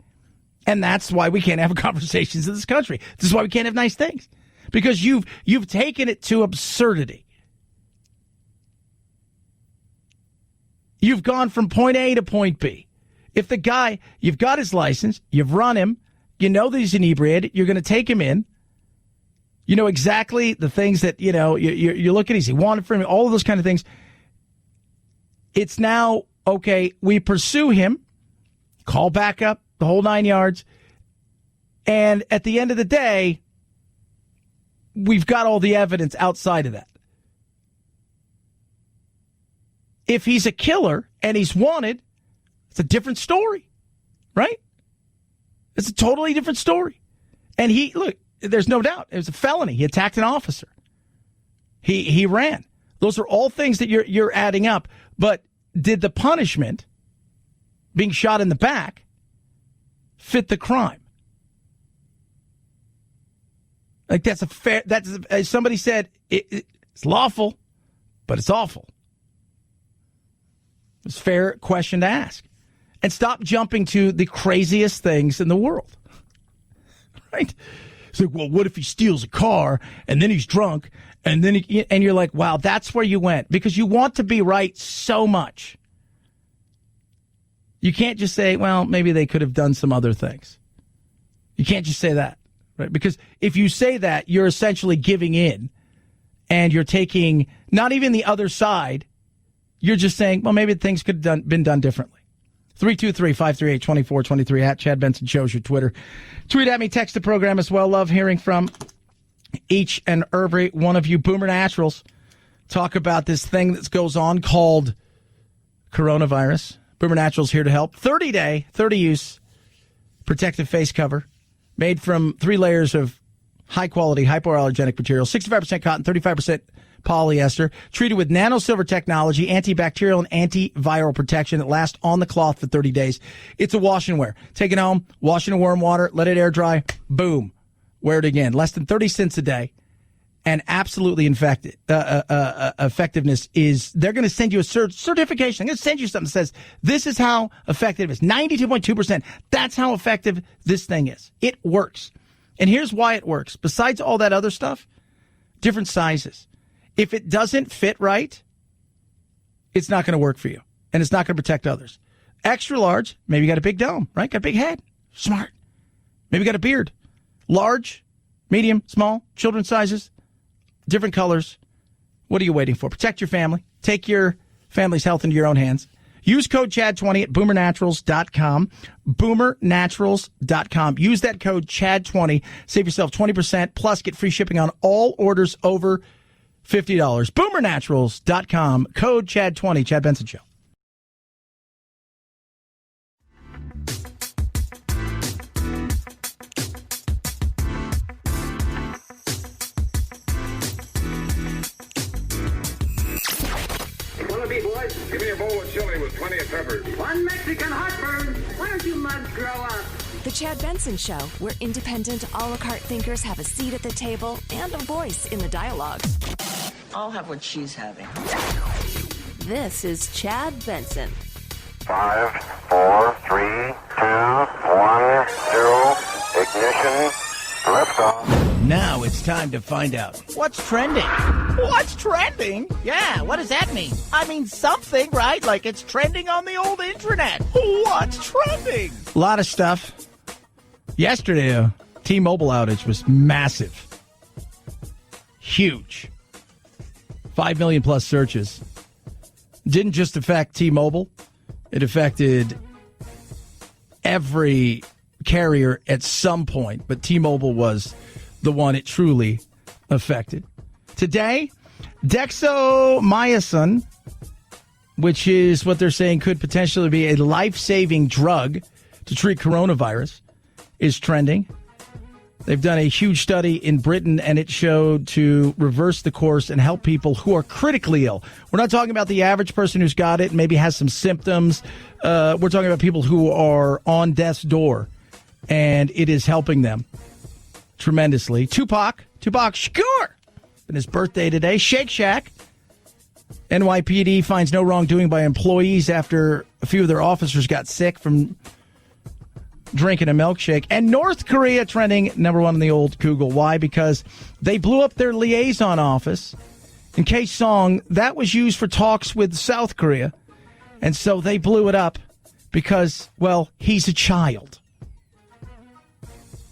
And that's why we can't have conversations in this country. This is why we can't have nice things. Because you've taken it to absurdity. You've gone from point A to point B. If the guy, you've got his license, you've run him, you know that he's inebriated, you're going to take him in. You know exactly the things that, you know, you're looking, is he wanted for him, all of those kind of things. It's now, okay, we pursue him, call back up, the whole 9 yards, and at the end of the day, we've got all the evidence outside of that. If he's a killer and he's wanted, it's a different story, right? It's a totally different story. And look, there's no doubt, it was a felony. He attacked an officer. He ran. Those are all things that you're adding up. But did the punishment, being shot in the back, fit the crime? Like, that's a fair, as somebody said, it's lawful, but it's awful. It's a fair question to ask. And stop jumping to the craziest things in the world. Right? It's like, well, what if he steals a car and then he's drunk and then and you're like, wow, that's where you went. Because you want to be right so much. You can't just say, well, maybe they could have done some other things. You can't just say that. Right? Because if you say that, you're essentially giving in and you're taking not even the other side. You're just saying, well, maybe things could have been done differently. 323-538-2423 at Chad Benson Show's your Twitter. Tweet at me, text the program as well. Love hearing from each and every one of you. Boomer Naturals talk about this thing that goes on called coronavirus. Boomer Naturals here to help. 30-day, 30-use protective face cover made from 3 layers of high-quality, hypoallergenic material, 65% cotton, 35% polyester, treated with nanosilver technology, antibacterial and antiviral protection that lasts on the cloth for 30 days. It's a wash and wear. Take it home, wash it in warm water, let it air dry, boom, wear it again. Less than 30 cents a day, and absolutely effectiveness is, they're going to send you a certification. I'm going to send you something that says, this is how effective it is. 92.2%. That's how effective this thing is. It works. And here's why it works. Besides all that other stuff, different sizes. If it doesn't fit right, it's not going to work for you. And it's not going to protect others. Extra large, maybe you got a big dome, right? Got a big head. Smart. Maybe you got a beard. Large, medium, small, children's sizes, different colors. What are you waiting for? Protect your family. Take your family's health into your own hands. Use code CHAD20 at boomernaturals.com. Boomernaturals.com. Use that code CHAD20. Save yourself 20%, plus get free shipping on all orders over $50. BoomerNaturals.com, code Chad20, Chad Benson Show. Wanna be boys? Give me a bowl of chili with plenty of peppers. One Mexican heartburn. Why don't you mugs grow up? The Chad Benson Show, where independent, a la carte thinkers have a seat at the table and a voice in the dialogue. I'll have what she's having. This is Chad Benson. 5, 4, 3, 2, 1, 0. Ignition. Liftoff. Now it's time to find out what's trending. What's trending? Yeah, what does that mean? I mean something, right? Like it's trending on the old internet. What's trending? A lot of stuff. Yesterday, a T-Mobile outage was massive. Huge. 5 million plus searches. Didn't just affect T-Mobile. It affected every carrier at some point, but T-Mobile was the one it truly affected. Today, dexamethasone, which is what they're saying could potentially be a life-saving drug to treat coronavirus, is trending. They've done a huge study in Britain, and it showed to reverse the course and help people who are critically ill. We're not talking about the average person who's got it and maybe has some symptoms. We're talking about people who are on death's door, and it is helping them tremendously. Tupac Shakur, and his birthday today. Shake Shack. NYPD finds no wrongdoing by employees after a few of their officers got sick from drinking a milkshake. And North Korea trending number one on the old Google. Why? Because they blew up their liaison office in Kaesong. That was used for talks with South Korea. And so they blew it up because, well, he's a child.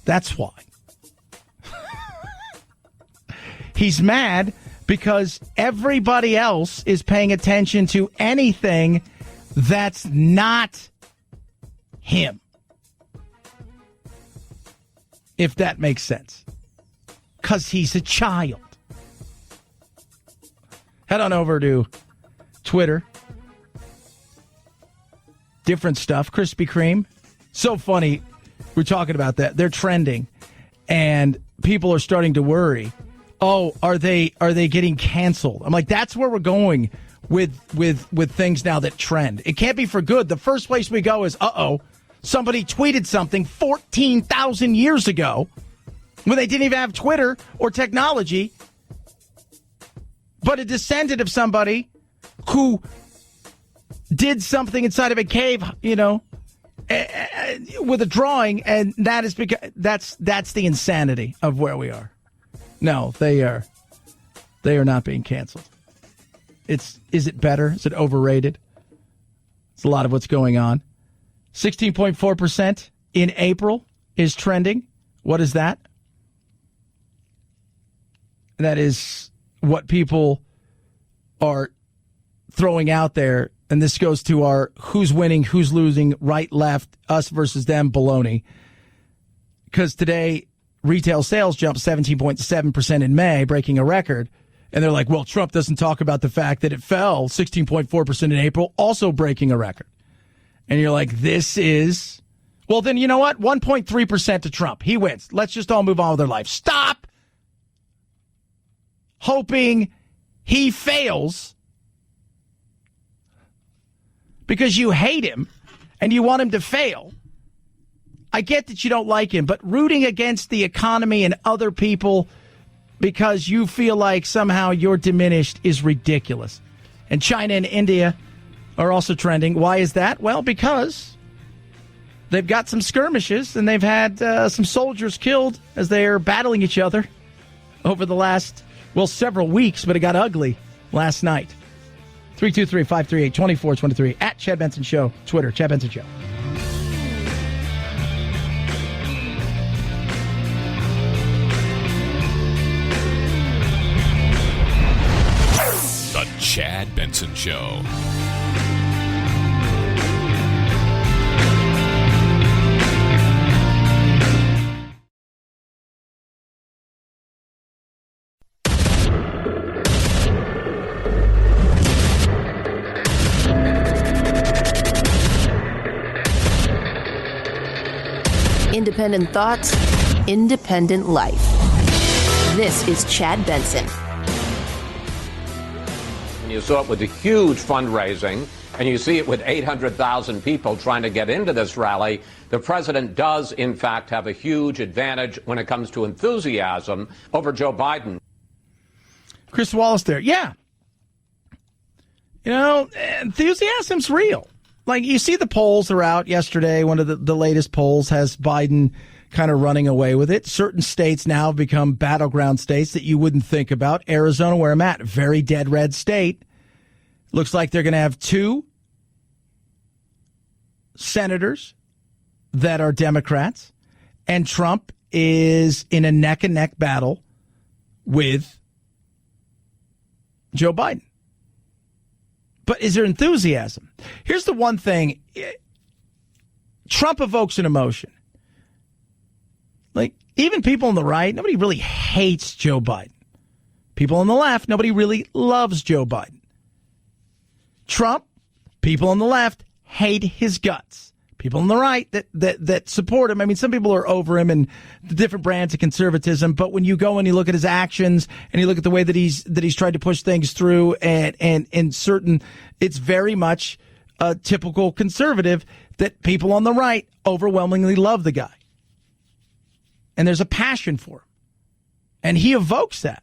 That's why. He's mad because everybody else is paying attention to anything that's not him. If that makes sense. Because he's a child. Head on over to Twitter. Different stuff. Krispy Kreme. So funny. We're talking about that. They're trending. And people are starting to worry. Oh, are they getting canceled? I'm like, that's where we're going with things now that trend. It can't be for good. The first place we go is, somebody tweeted something 14,000 years ago when they didn't even have Twitter or technology, but a descendant of somebody who did something inside of a cave, with a drawing, and that is because that's the insanity of where we are. No, they are not being canceled. Is it better? Is it overrated? It's a lot of what's going on. 16.4% in April is trending. What is that? That is what people are throwing out there. And this goes to our who's winning, who's losing, right, left, us versus them baloney. Because today, retail sales jumped 17.7% in May, breaking a record. And they're like, well, Trump doesn't talk about the fact that it fell 16.4% in April, also breaking a record. And you're like, this is... Well, then you know what? 1.3% to Trump. He wins. Let's just all move on with our life. Stop hoping he fails because you hate him and you want him to fail. I get that you don't like him, but rooting against the economy and other people because you feel like somehow you're diminished is ridiculous. And China and India are also trending. Why is that? Well, because they've got some skirmishes and they've had some soldiers killed as they're battling each other over the last, several weeks, but it got ugly last night. 323-538-2423 at Chad Benson Show. Twitter, Chad Benson Show. The Chad Benson Show. Independent thoughts, independent life. This is Chad Benson. And you saw it with the huge fundraising, and you see it with 800,000 people trying to get into this rally. The president does, in fact, have a huge advantage when it comes to enthusiasm over Joe Biden. Chris Wallace there. Yeah. You know, enthusiasm's real. Like, you see the polls are out yesterday. One of the latest polls has Biden kind of running away with it. Certain states now have become battleground states that you wouldn't think about. Arizona, where I'm at, very dead red state. Looks like they're going to have 2 senators that are Democrats. And Trump is in a neck-and-neck battle with Joe Biden. But is there enthusiasm? Here's the one thing. Trump evokes an emotion. Like, even people on the right, nobody really hates Joe Biden. People on the left, nobody really loves Joe Biden. Trump, people on the left hate his guts. People on the right that support him. I mean, some people are over him and the different brands of conservatism. But when you go and you look at his actions and you look at the way that he's tried to push things through and certain, it's very much a typical conservative that people on the right overwhelmingly love the guy. And there's a passion for him. And he evokes that.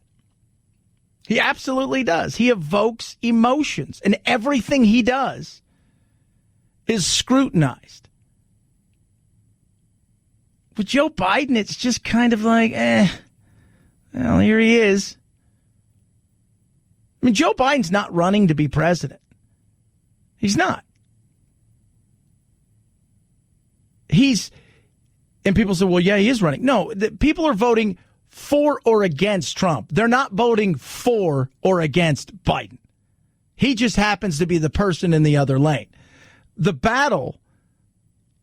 He absolutely does. He evokes emotions. And everything he does is scrutinized. With Joe Biden, it's just kind of like, well, here he is. I mean, Joe Biden's not running to be president. He's not. And people say, well, yeah, he is running. No, people are voting for or against Trump. They're not voting for or against Biden. He just happens to be the person in the other lane. The battle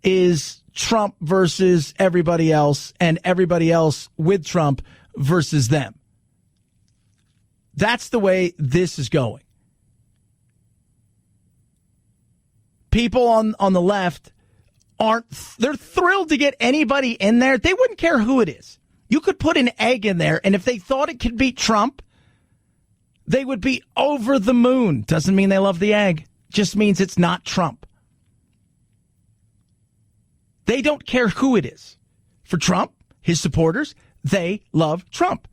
is Trump versus everybody else, and everybody else with Trump versus them. That's the way this is going. People on the left they're thrilled to get anybody in there. They wouldn't care who it is. You could put an egg in there, and if they thought it could beat Trump, they would be over the moon. Doesn't mean they love the egg. Just means it's not Trump. They don't care who it is. For Trump, his supporters, they love Trump.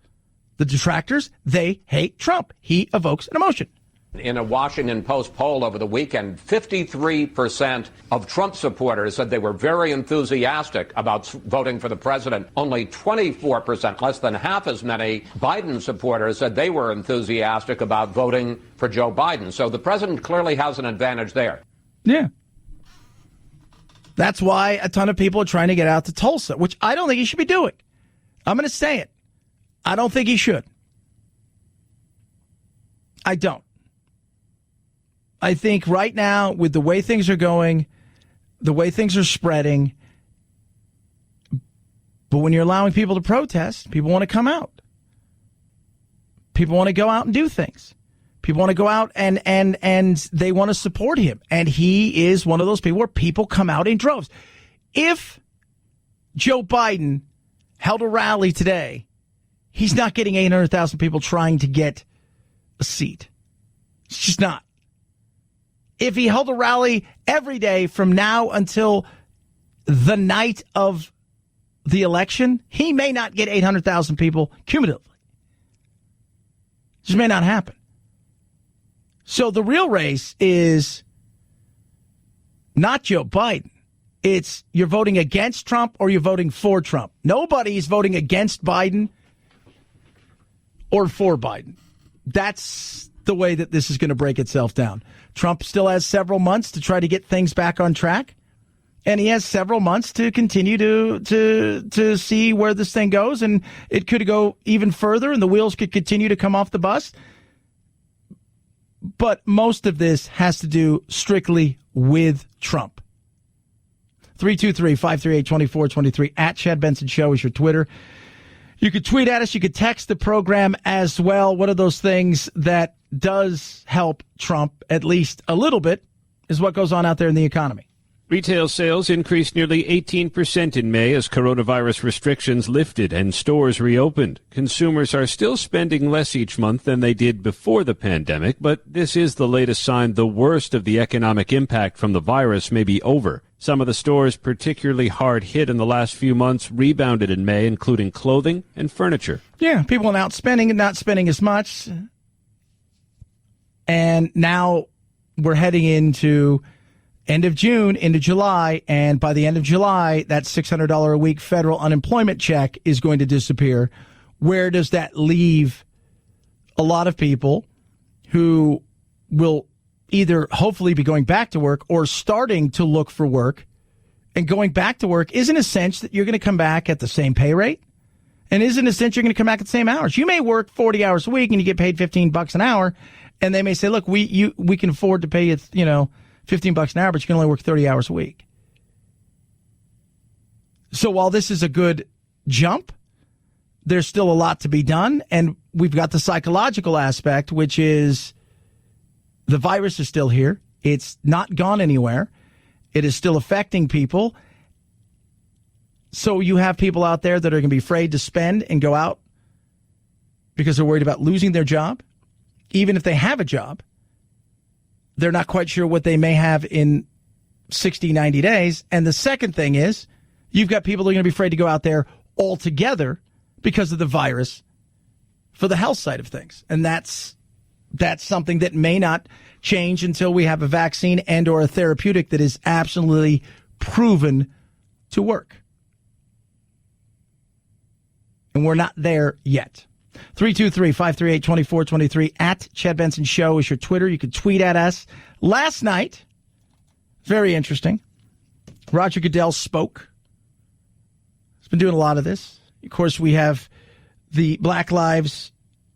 The detractors, they hate Trump. He evokes an emotion. In a Washington Post poll over the weekend, 53% of Trump supporters said they were very enthusiastic about voting for the president. Only 24%, less than half as many Biden supporters, said they were enthusiastic about voting for Joe Biden. So the president clearly has an advantage there. Yeah. That's why a ton of people are trying to get out to Tulsa, which I don't think he should be doing. I'm going to say it. I don't think he should. I don't. I think right now, with the way things are going, the way things are spreading, but when you're allowing people to protest, people want to come out. People want to go out and do things. People want to go out and they want to support him. And he is one of those people where people come out in droves. If Joe Biden held a rally today, he's not getting 800,000 people trying to get a seat. It's just not. If he held a rally every day from now until the night of the election, he may not get 800,000 people cumulatively. It just may not happen. So the real race is not Joe Biden. It's you're voting against Trump or you're voting for Trump. Nobody's voting against Biden or for Biden. That's the way that this is going to break itself down. Trump still has several months to try to get things back on track, and he has several months to continue to see where this thing goes, and it could go even further, and the wheels could continue to come off the bus. But most of this has to do strictly with Trump. 323-538-2423 at Chad Benson Show is your Twitter. You could tweet at us. You could text the program as well. One of those things that does help Trump, at least a little bit, is what goes on out there in the economy. Retail sales increased nearly 18% in May as coronavirus restrictions lifted and stores reopened. Consumers are still spending less each month than they did before the pandemic, but this is the latest sign the worst of the economic impact from the virus may be over. Some of the stores particularly hard hit in the last few months rebounded in May, including clothing and furniture. Yeah, people are out spending and not spending as much. And now we're heading into end of June, into July, and by the end of July, that $600 a week federal unemployment check is going to disappear. Where does that leave a lot of people who will either hopefully be going back to work or starting to look for work? And going back to work isn't a sense that you're going to come back at the same pay rate, and isn't a sense you're going to come back at the same hours. You may work 40 hours a week and you get paid $15 an hour, and they may say, look, we can afford to pay you, $15 an hour, but you can only work 30 hours a week. So while this is a good jump, there's still a lot to be done. And we've got the psychological aspect, which is the virus is still here. It's not gone anywhere. It is still affecting people. So you have people out there that are going to be afraid to spend and go out because they're worried about losing their job. Even if they have a job, they're not quite sure what they may have in 60, 90 days. And the second thing is you've got people that are going to be afraid to go out there altogether because of the virus for the health side of things. And that's something that may not change until we have a vaccine and or a therapeutic that is absolutely proven to work. And we're not there yet. 323-538-2423 at Chad Benson Show is your Twitter. You can tweet at us. Last night, very interesting, Roger Goodell spoke. He's been doing a lot of this. Of course, we have the Black Lives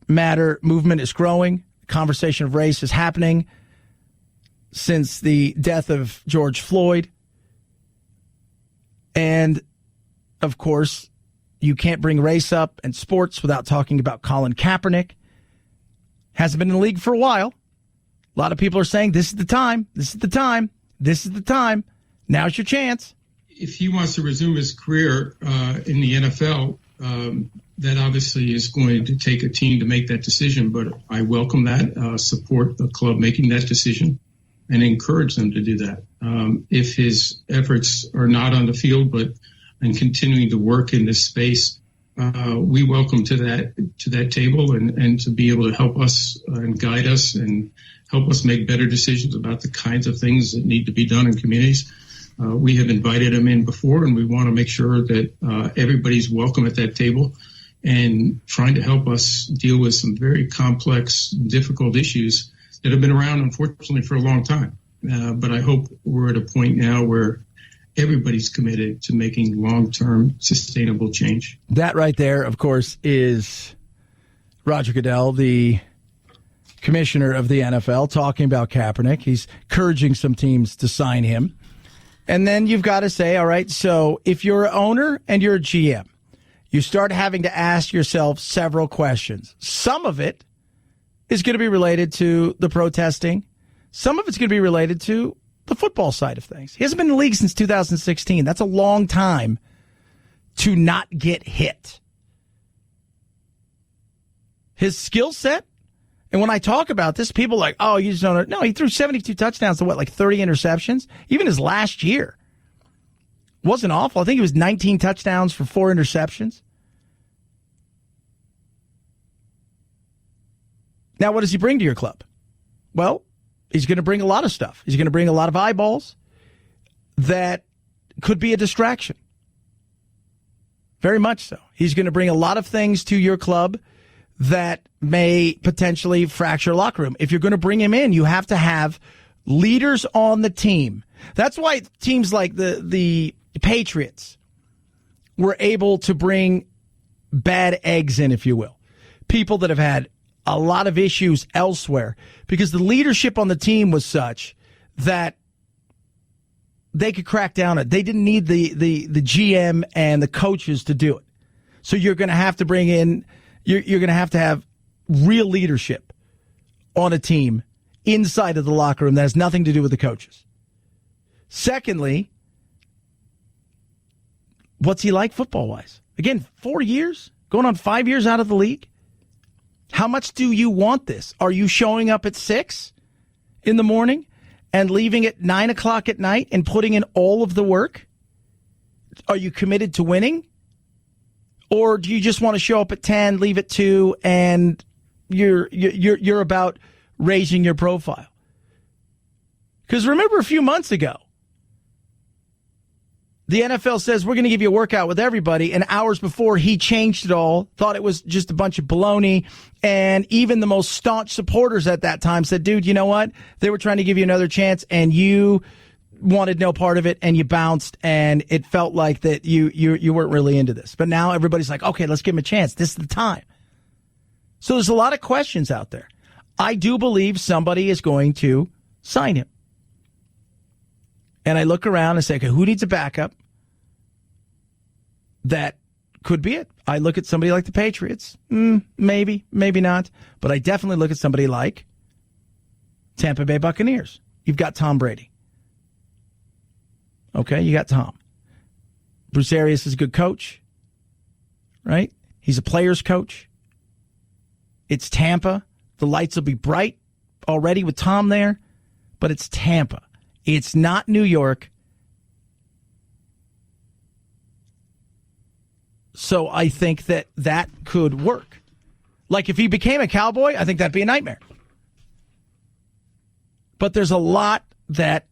Matter movement is growing. The conversation of race is happening since the death of George Floyd. And, of course, you can't bring race up and sports without talking about Colin Kaepernick. Hasn't been in the league for a while. A lot of people are saying this is the time. This is the time. This is the time. Now's your chance. If he wants to resume his career in the NFL, that obviously is going to take a team to make that decision. But I welcome that, support the club making that decision, and encourage them to do that. If his efforts are not on the field, but and continuing to work in this space, we welcome to that table and to be able to help us and guide us and help us make better decisions about the kinds of things that need to be done in communities. We have invited him in before, and we want to make sure that everybody's welcome at that table and trying to help us deal with some very complex, difficult issues that have been around, unfortunately, for a long time. But I hope we're at a point now where everybody's committed to making long-term sustainable change. That right there, of course, is Roger Goodell, the commissioner of the NFL, talking about Kaepernick. He's encouraging some teams to sign him. And then you've got to say, all right, so if you're an owner and you're a GM, you start having to ask yourself several questions. Some of it is going to be related to the protesting. Some of it's going to be related to the football side of things. He hasn't been in the league since 2016. That's a long time to not get hit. His skill set, and when I talk about this, people are like, oh, you just don't know. No, he threw 72 touchdowns to 30 interceptions? Even his last year wasn't awful. I think it was 19 touchdowns for 4 interceptions. Now, what does he bring to your club? Well, he's going to bring a lot of stuff. He's going to bring a lot of eyeballs that could be a distraction. Very much so. He's going to bring a lot of things to your club that may potentially fracture a locker room. If you're going to bring him in, you have to have leaders on the team. That's why teams like the Patriots were able to bring bad eggs in, if you will. People that have had a lot of issues elsewhere because the leadership on the team was such that they could crack down on it. They didn't need the GM and the coaches to do it. So you're going to have to bring in, you're going to have real leadership on a team inside of the locker room that has nothing to do with the coaches. Secondly, what's he like football-wise? Again, 4 years, going on 5 years out of the league. How much do you want this? Are you showing up at 6 in the morning and leaving at 9 o'clock at night and putting in all of the work? Are you committed to winning? Or do you just want to show up at 10, leave at 2, and you're about raising your profile? Because remember a few months ago, the NFL says we're going to give you a workout with everybody, and hours before he changed it all, thought it was just a bunch of baloney, and even the most staunch supporters at that time said, dude, you know what? They were trying to give you another chance, and you wanted no part of it, and you bounced, and it felt like that you weren't really into this. But now everybody's like, okay, let's give him a chance. This is the time. So there's a lot of questions out there. I do believe somebody is going to sign him. And I look around and say, okay, who needs a backup? That could be it. I look at somebody like the Patriots. Maybe, maybe not. But I definitely look at somebody like Tampa Bay Buccaneers. You've got Tom Brady. Okay, you got Tom. Bruce Arians is a good coach, right? He's a player's coach. It's Tampa. The lights will be bright already with Tom there, but it's Tampa. It's not New York. So I think that could work. Like if he became a Cowboy, I think that'd be a nightmare. But there's a lot that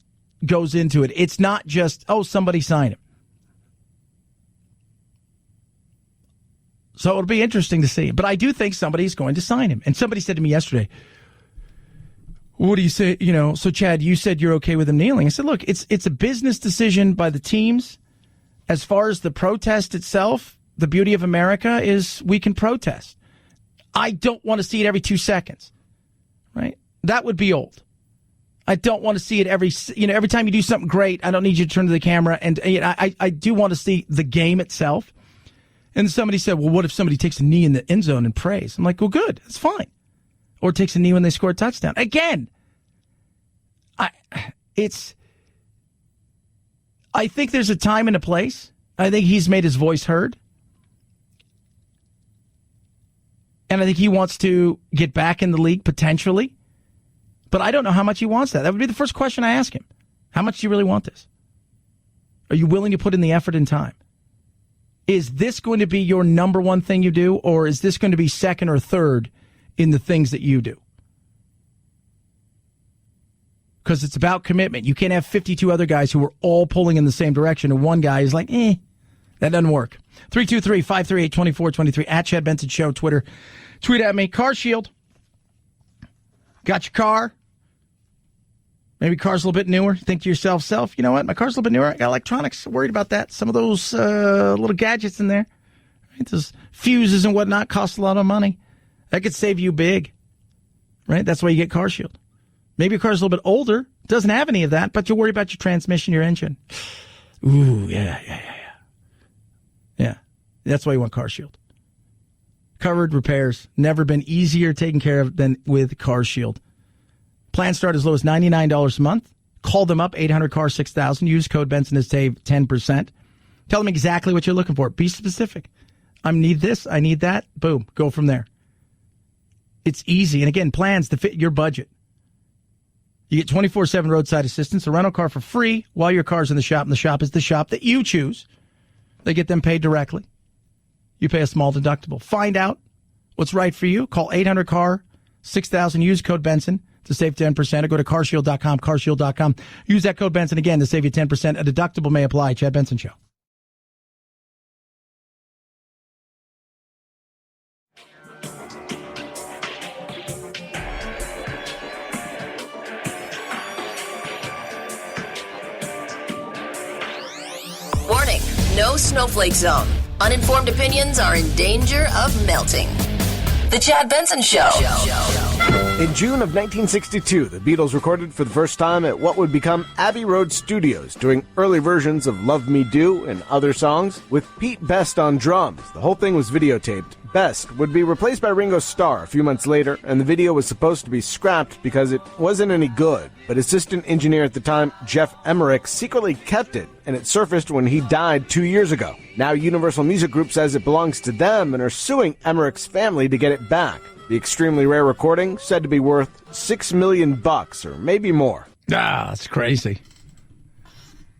goes into it. It's not just, oh, somebody sign him. So it'll be interesting to see. But I do think somebody's going to sign him. And somebody said to me yesterday, what do you say? So Chad, you said you're okay with him kneeling. I said, look, it's a business decision by the teams. As far as the protest itself, the beauty of America is we can protest. I don't want to see it every 2 seconds, right? That would be old. I don't want to see it every time you do something great. I don't need you to turn to the camera. And I do want to see the game itself. And somebody said, well, what if somebody takes a knee in the end zone and prays? I'm like, well, good. That's fine. Or takes a knee when they score a touchdown. Again, I think there's a time and a place. I think he's made his voice heard. And I think he wants to get back in the league potentially. But I don't know how much he wants that. That would be the first question I ask him. How much do you really want this? Are you willing to put in the effort and time? Is this going to be your number one thing you do, or is this going to be second or third in the things that you do? Because it's about commitment. You can't have 52 other guys who are all pulling in the same direction, and one guy is like, that doesn't work. 323-538-2423, at Chad Benson Show, Twitter. Tweet at me. Car Shield. Got your car? Maybe car's a little bit newer. Think to yourself, you know what? My car's a little bit newer. I got electronics. Worried about that. Some of those little gadgets in there. Right? Those fuses and whatnot cost a lot of money. That could save you big. Right? That's why you get Car Shield. Maybe your car's a little bit older. Doesn't have any of that, but you worry about your transmission, your engine. Ooh, yeah. Yeah. That's why you want Car Shield. Covered repairs. Never been easier taken care of than with Car Shield. Plans start as low as $99 a month. Call them up, 800-CAR-6000. Use code Benson to save 10%. Tell them exactly what you're looking for. Be specific. I need this. I need that. Boom. Go from there. It's easy. And again, plans to fit your budget. You get 24/7 roadside assistance, a rental car for free while your car's in the shop, and the shop is the shop that you choose. They get them paid directly. You pay a small deductible. Find out what's right for you. Call 800-CAR-6000. Use code Benson to save 10%, or go to carshield.com, carshield.com. Use that code Benson again to save you 10%. A deductible may apply. Chad Benson Show. Warning, no snowflake zone. Uninformed opinions are in danger of melting. The Chad Benson Show. In June of 1962, the Beatles recorded for the first time at what would become Abbey Road Studios, doing early versions of Love Me Do and other songs with Pete Best on drums. The whole thing was videotaped Best would be replaced by Ringo Starr a few months later, and the video was supposed to be scrapped because it wasn't any good. But assistant engineer at the time, Jeff Emmerich, secretly kept it, and it surfaced when he died 2 years ago. Now Universal Music Group says it belongs to them and are suing Emmerich's family to get it back. The extremely rare recording said to be worth $6 million or maybe more. Ah, that's crazy.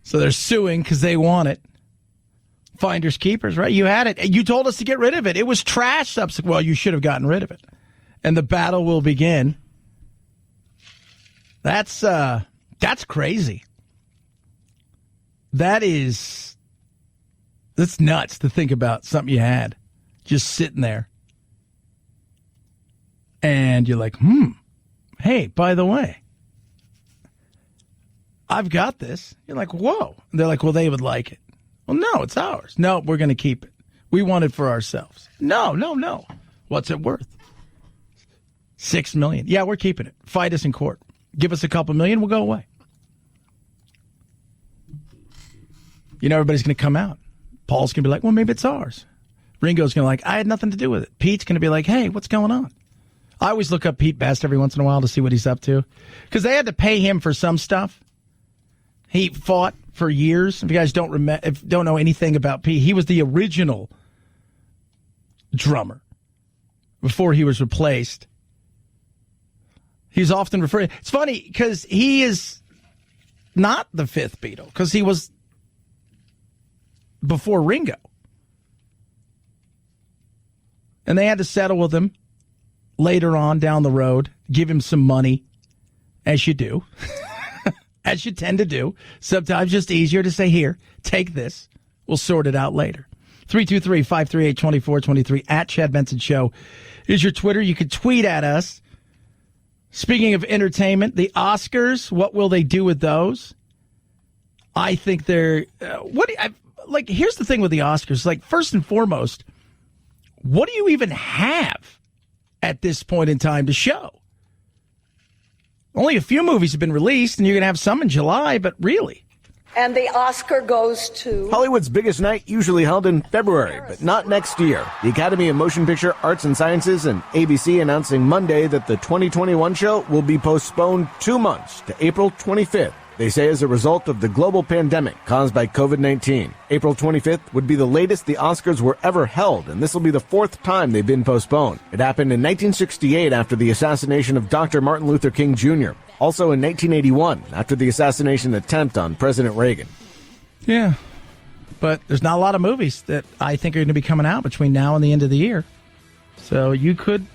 So they're suing because they want it. Finders keepers, right? You had it. You told us to get rid of it. It was trash. Well, you should have gotten rid of it. And the battle will begin. That's crazy. That's nuts to think about something you had just sitting there. And you're like, hey, by the way, I've got this. You're like, whoa. And they're like, well, they would like it. Well, no, it's ours. No, we're going to keep it. We want it for ourselves. No. What's it worth? $6 million. Yeah, we're keeping it. Fight us in court. Give us a couple million, we'll go away. You know, everybody's going to come out. Paul's going to be like, well, maybe it's ours. Ringo's going to be like, I had nothing to do with it. Pete's going to be like, hey, what's going on? I always look up Pete Best every once in a while to see what he's up to. Because they had to pay him for some stuff. He fought for years. If you guys don't know anything about Pete, he was the original drummer before he was replaced. He's often referred. It's funny because he is not the fifth Beatle because he was before Ringo. And they had to settle with him later on down the road, give him some money, as you do. As you tend to do. Sometimes just easier to say, here, take this. We'll sort it out later. 323-538-2423 at Chad Benson Show is your Twitter. You can tweet at us. Speaking of entertainment, the Oscars, what will they do with those? I think they're... here's the thing with the Oscars. Like, first and foremost, what do you even have at this point in time to show? Only a few movies have been released, and you're going to have some in July, but really. And the Oscar goes to... Hollywood's biggest night usually held in February, but not next year. The Academy of Motion Picture Arts and Sciences and ABC announcing Monday that the 2021 show will be postponed 2 months to April 25th. They say as a result of the global pandemic caused by COVID-19. April 25th would be the latest the Oscars were ever held, and this will be the 4th time they've been postponed. It happened in 1968 after the assassination of Dr. Martin Luther King Jr., also in 1981 after the assassination attempt on President Reagan. Yeah, but there's not a lot of movies that I think are going to be coming out between now and the end of the year. So you could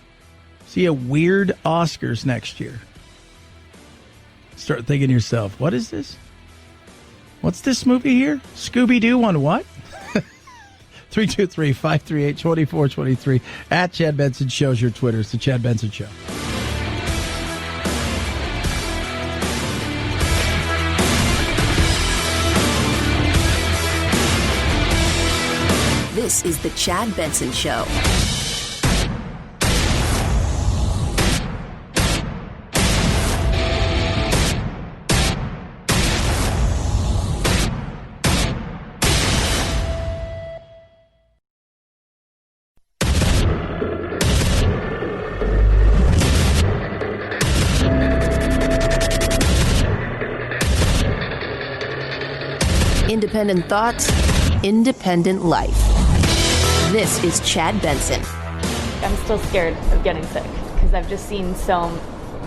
see a weird Oscars next year. Start thinking to yourself, what is this? What's this movie here? Scooby-Doo on what? 323-538-2423 at Chad Benson Show's your Twitter. It's the Chad Benson Show. This is the Chad Benson Show. Independent thoughts, independent life. This is Chad Benson. I'm still scared of getting sick because I've just seen so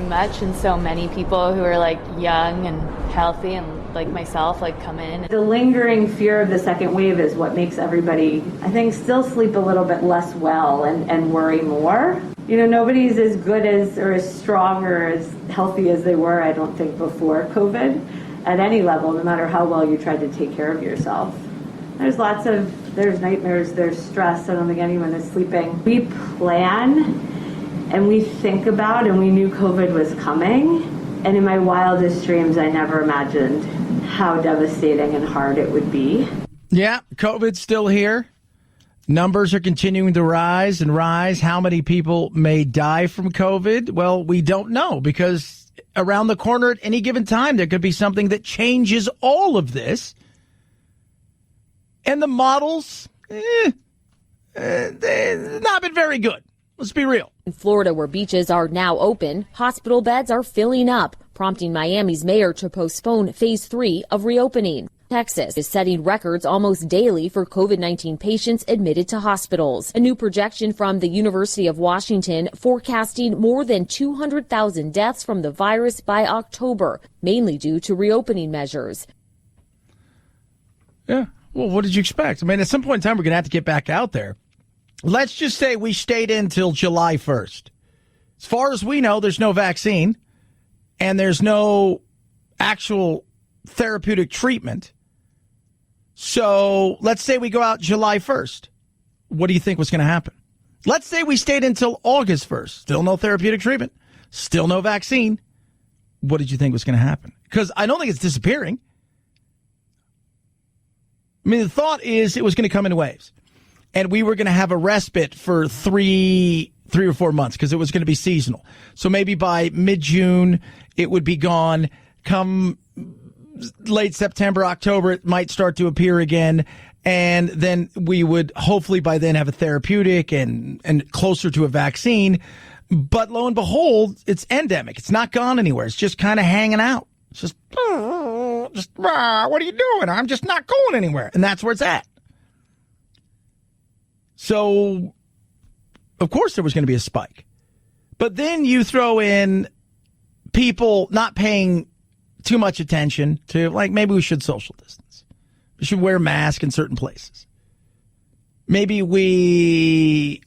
much and so many people who are like young and healthy and like myself like come in. The lingering fear of the second wave is what makes everybody, I think, still sleep a little bit less well and worry more. You know, nobody's as good as or as strong or as healthy as they were, I don't think, before COVID at any level, no matter how well you tried to take care of yourself. There's nightmares, there's stress. I don't think anyone is sleeping. We plan and we think about, and we knew COVID was coming. And in my wildest dreams, I never imagined how devastating and hard it would be. Yeah, COVID's still here. Numbers are continuing to rise and rise. How many people may die from COVID? Well, we don't know, because around the corner at any given time, there could be something that changes all of this. And the models, not been very good. Let's be real. In Florida, where beaches are now open, hospital beds are filling up, prompting Miami's mayor to postpone phase 3 of reopening. Texas is setting records almost daily for COVID-19 patients admitted to hospitals. A new projection from the University of Washington forecasting more than 200,000 deaths from the virus by October, mainly due to reopening measures. Yeah. Well, what did you expect? I mean, at some point in time, we're going to have to get back out there. Let's just say we stayed in till July 1st. As far as we know, there's no vaccine and there's no actual therapeutic treatment. So let's say we go out July 1st. What do you think was going to happen? Let's say we stayed until August 1st. Still no therapeutic treatment. Still no vaccine. What did you think was going to happen? Because I don't think it's disappearing. I mean, the thought is it was going to come in waves. And we were going to have a respite for three or 4 months because it was going to be seasonal. So maybe by mid-June, it would be gone. Come late September, October, it might start to appear again. And then we would hopefully by then have a therapeutic and closer to a vaccine. But lo and behold, it's endemic. It's not gone anywhere. It's just kind of hanging out. It's just what are you doing? I'm just not going anywhere. And that's where it's at. So, of course, there was going to be a spike. But then you throw in people not paying too much attention to, like, maybe we should social distance. We should wear masks in certain places. Maybe we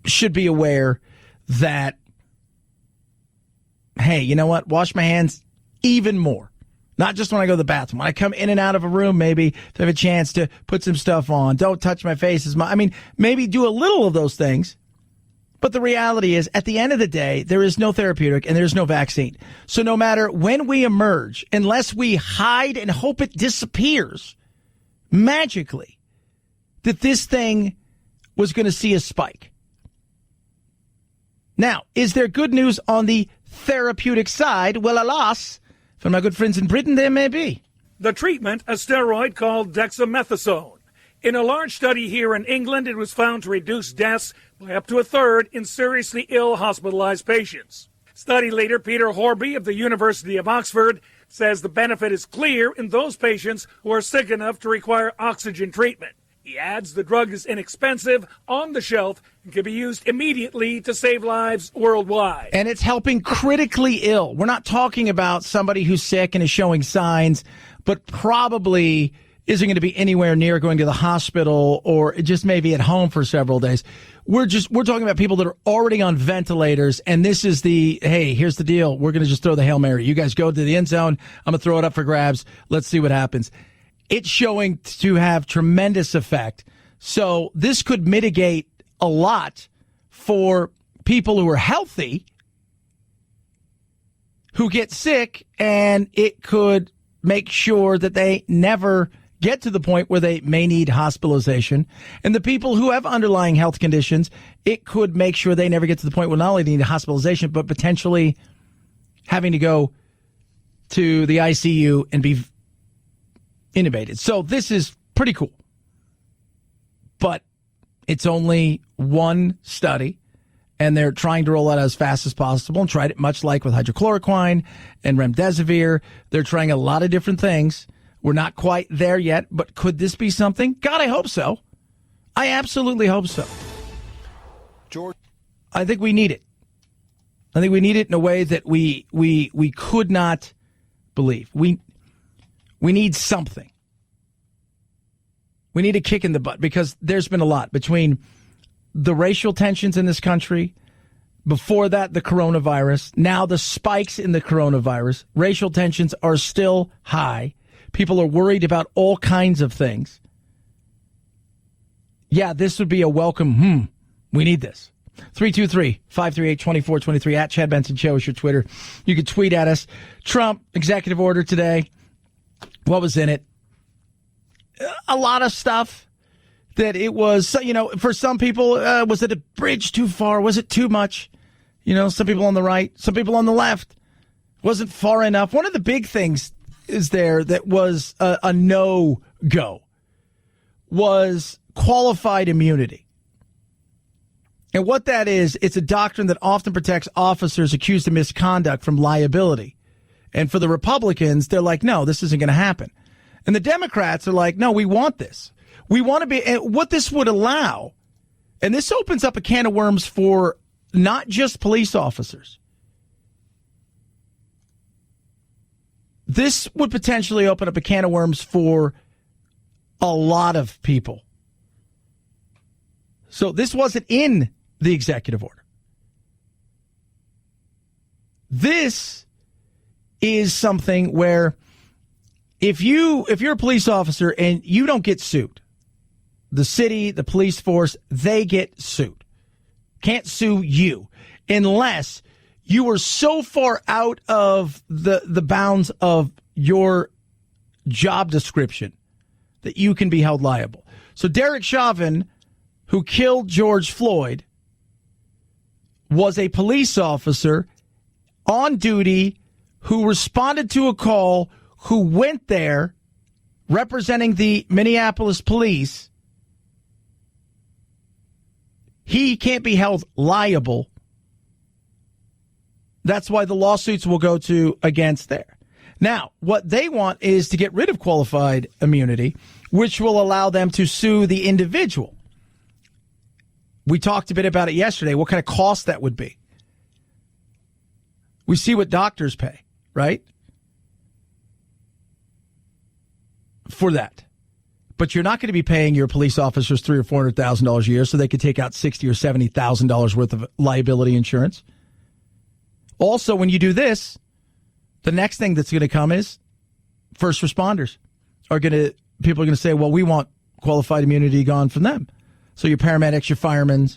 should be aware that, hey, you know what? Wash my hands even more. Not just when I go to the bathroom. When I come in and out of a room, maybe to have a chance to put some stuff on. Don't touch my face as much. I mean, maybe do a little of those things. But the reality is, at the end of the day, there is no therapeutic and there's no vaccine. So no matter when we emerge, unless we hide and hope it disappears magically, that this thing was going to see a spike. Now, is there good news on the therapeutic side? Well, alas, for my good friends in Britain, there may be. The treatment, a steroid called dexamethasone. In a large study here in England, it was found to reduce deaths by up to a third in seriously ill hospitalized patients. Study leader Peter Horby of the University of Oxford says the benefit is clear in those patients who are sick enough to require oxygen treatment. He adds the drug is inexpensive, on the shelf, and can be used immediately to save lives worldwide. And it's helping critically ill. We're not talking about somebody who's sick and is showing signs, but probably isn't going to be anywhere near going to the hospital or just maybe at home for several days. We're talking about people that are already on ventilators, and this is hey, here's the deal. We're going to just throw the Hail Mary. You guys go to the end zone. I'm going to throw it up for grabs. Let's see what happens. It's showing to have tremendous effect. So this could mitigate a lot for people who are healthy, who get sick, and it could make sure that they never get to the point where they may need hospitalization. And the people who have underlying health conditions, it could make sure they never get to the point where not only they need hospitalization, but potentially having to go to the ICU and be intubated. So this is pretty cool. But it's only one study, and they're trying to roll out as fast as possible and tried it much like with hydrochloroquine and remdesivir. They're trying a lot of different things. We're not quite there yet, but could this be something? God, I hope so. I absolutely hope so. George, I think we need it. I think we need it in a way that we could not believe. We need something. We need a kick in the butt because there's been a lot between the racial tensions in this country, before that, the coronavirus, now the spikes in the coronavirus. Racial tensions are still high. People are worried about all kinds of things. Yeah, this would be a welcome, we need this. 323-538-2423 at Chad Benson Show is your Twitter. You can tweet at us. Trump, executive order today. What was in it? A lot of stuff that it was, for some people, was it a bridge too far? Was it too much? Some people on the right, some people on the left. Wasn't far enough. One of the big things is there that was a no-go was qualified immunity. And what that is, it's a doctrine that often protects officers accused of misconduct from liability. And for the Republicans, they're like, no, this isn't going to happen. And the Democrats are like, no, we want this. We want to be, and what this would allow, and this opens up a can of worms for not just police officers. This would potentially open up a can of worms for a lot of people. So this wasn't in the executive order. This is something where if you're a police officer and you don't get sued, the city, the police force, they get sued. Can't sue you unless you are so far out of the bounds of your job description that you can be held liable. So Derek Chauvin, who killed George Floyd, was a police officer on duty who responded to a call, who went there representing the Minneapolis police. He can't be held liable. That's why the lawsuits will go to against there. Now, what they want is to get rid of qualified immunity, which will allow them to sue the individual. We talked a bit about it yesterday, what kind of cost that would be. We see what doctors pay, right? For that. But you're not going to be paying your police officers $300,000 or $400,000 a year so they could take out $60,000 or $70,000 worth of liability insurance. Also, when you do this, the next thing that's going to come is first responders people are going to say, well, we want qualified immunity gone from them. So your paramedics, your firemen.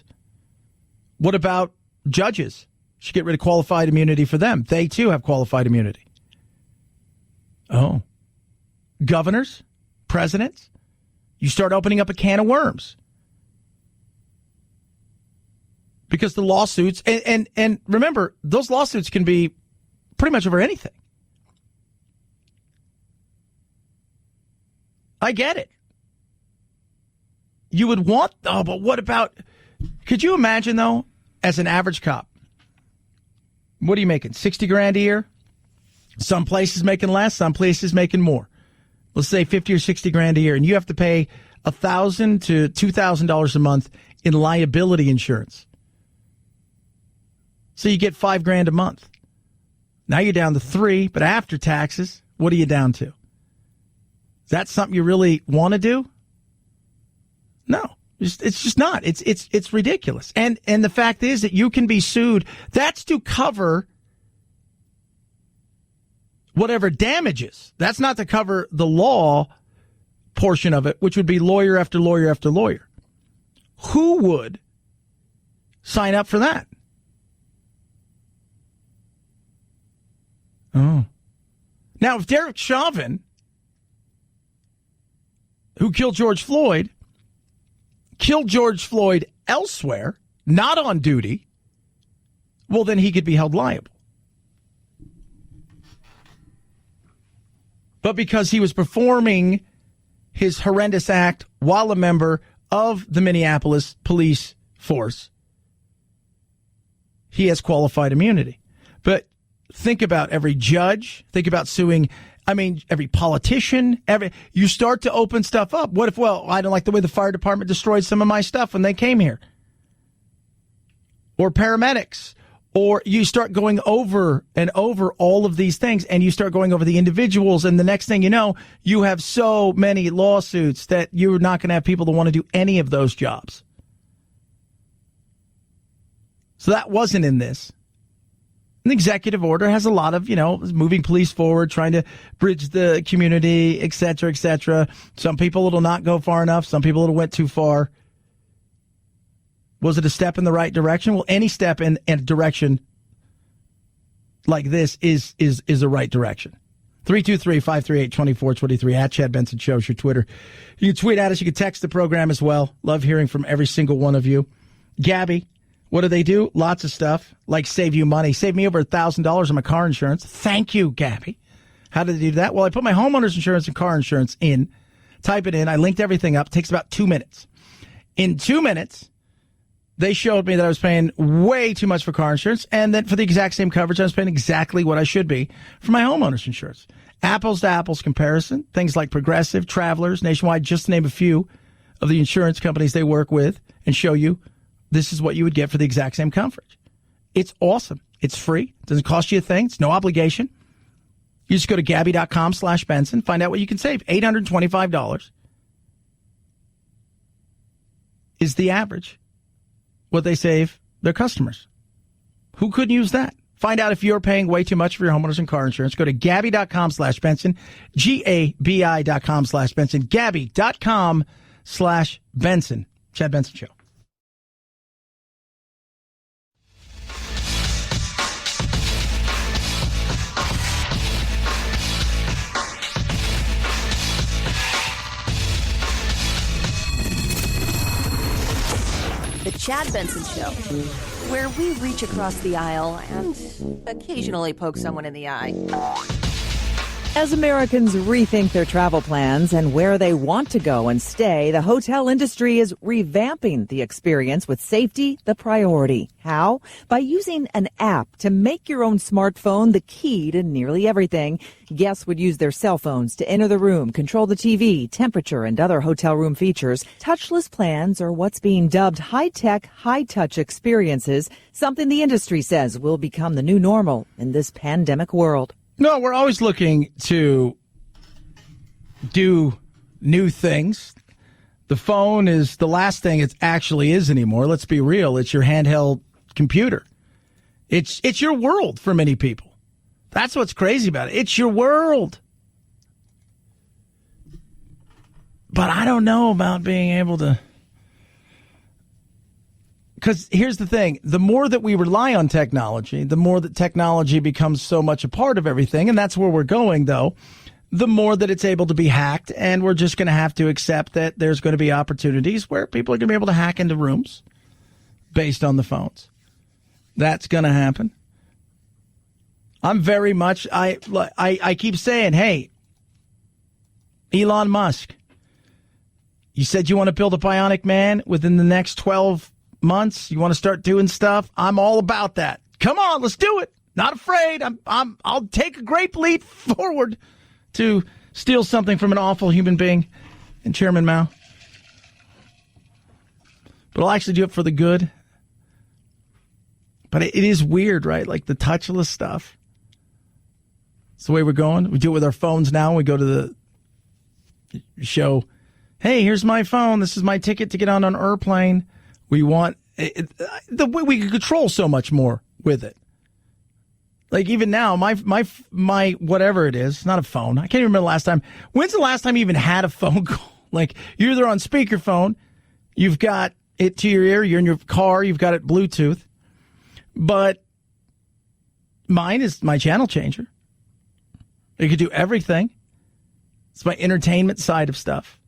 What about judges? You should get rid of qualified immunity for them. They too have qualified immunity. Oh. Governors, presidents, you start opening up a can of worms. Because the lawsuits, and remember, those lawsuits can be pretty much over anything. I get it. You would want, but what about, could you imagine, though, as an average cop, what are you making, 60 grand a year? Some places making less, some places making more. Let's say 50 or 60 grand a year, and you have to pay $1,000 to $2,000 a month in liability insurance. So you get $5 grand a month. Now you're down to $3, but after taxes, what are you down to? Is that something you really want to do? No, it's just not. It's ridiculous. And the fact is that you can be sued. That's to cover whatever damages. That's not to cover the law portion of it, which would be lawyer after lawyer after lawyer. Who would sign up for that? Oh. Now, if Derek Chauvin, who killed George Floyd elsewhere, not on duty, well, then he could be held liable. But because he was performing his horrendous act while a member of the Minneapolis police force, he has qualified immunity. But think about every judge. Think about suing, every politician. You start to open stuff up. What if, I don't like the way the fire department destroyed some of my stuff when they came here? Or paramedics. Or you start going over and over all of these things, and you start going over the individuals, and the next thing you know, you have so many lawsuits that you're not going to have people that want to do any of those jobs. So that wasn't in this. An executive order has a lot of, moving police forward, trying to bridge the community, et cetera, et cetera. Some people it'll not go far enough. Some people it'll went too far. Was it a step in the right direction? Well, any step in a direction like this is a right direction. 323-538-2423 at Chad Benson Show is your Twitter. You can tweet at us. You can text the program as well. Love hearing from every single one of you. Gabby, what do they do? Lots of stuff, like save you money. Save me over $1,000 on my car insurance. Thank you, Gabby. How did they do that? Well, I put my homeowner's insurance and car insurance in. type it in. I linked everything up. It takes about 2 minutes. In 2 minutes, they showed me that I was paying way too much for car insurance, and that for the exact same coverage, I was paying exactly what I should be for my homeowner's insurance. Apples to apples comparison, things like Progressive, Travelers, Nationwide, just to name a few of the insurance companies they work with, and show you this is what you would get for the exact same coverage. It's awesome. It's free. It doesn't cost you a thing. It's no obligation. You just go to Gabby.com/Benson, find out what you can save. $825 is the average what they save their customers. Who couldn't use that? Find out if you're paying way too much for your homeowners and car insurance. Go to Gabby.com/Benson, Gabi.com/Benson, Gabby.com/Benson. Chad Benson Show. The Chad Benson Show, where we reach across the aisle and occasionally poke someone in the eye. As Americans rethink their travel plans and where they want to go and stay, the hotel industry is revamping the experience with safety the priority. How? By using an app to make your own smartphone the key to nearly everything. Guests would use their cell phones to enter the room, control the TV, temperature, and other hotel room features. Touchless plans are what's being dubbed high-tech, high-touch experiences, something the industry says will become the new normal in this pandemic world. No, we're always looking to do new things. The phone is the last thing it actually is anymore. Let's be real. It's your handheld computer. It's your world for many people. That's what's crazy about it. It's your world. But I don't know about being able to... Because here's the thing, the more that we rely on technology, the more that technology becomes so much a part of everything, and that's where we're going, though, the more that it's able to be hacked, and we're just going to have to accept that there's going to be opportunities where people are going to be able to hack into rooms based on the phones. That's going to happen. I'm very much, I keep saying, hey, Elon Musk, you said you want to build a bionic man within the next 12 months. You want to start doing stuff? I'm all about that. Come on, let's do it. Not afraid. I'll take a great leap forward to steal something from an awful human being and Chairman Mao. But I'll actually do it for the good. But it is weird, right? Like the touchless stuff. It's the way we're going. We do it with our phones now. We go to the show. Hey, here's my phone. This is my ticket to get on an airplane. We want the way we can control so much more with it. Like even now, my whatever it is, it's not a phone. I can't even remember the last time. When's the last time you even had a phone call? Like you're either on speakerphone, you've got it to your ear, you're in your car, you've got it Bluetooth. But mine is my channel changer. It could do everything. It's my entertainment side of stuff.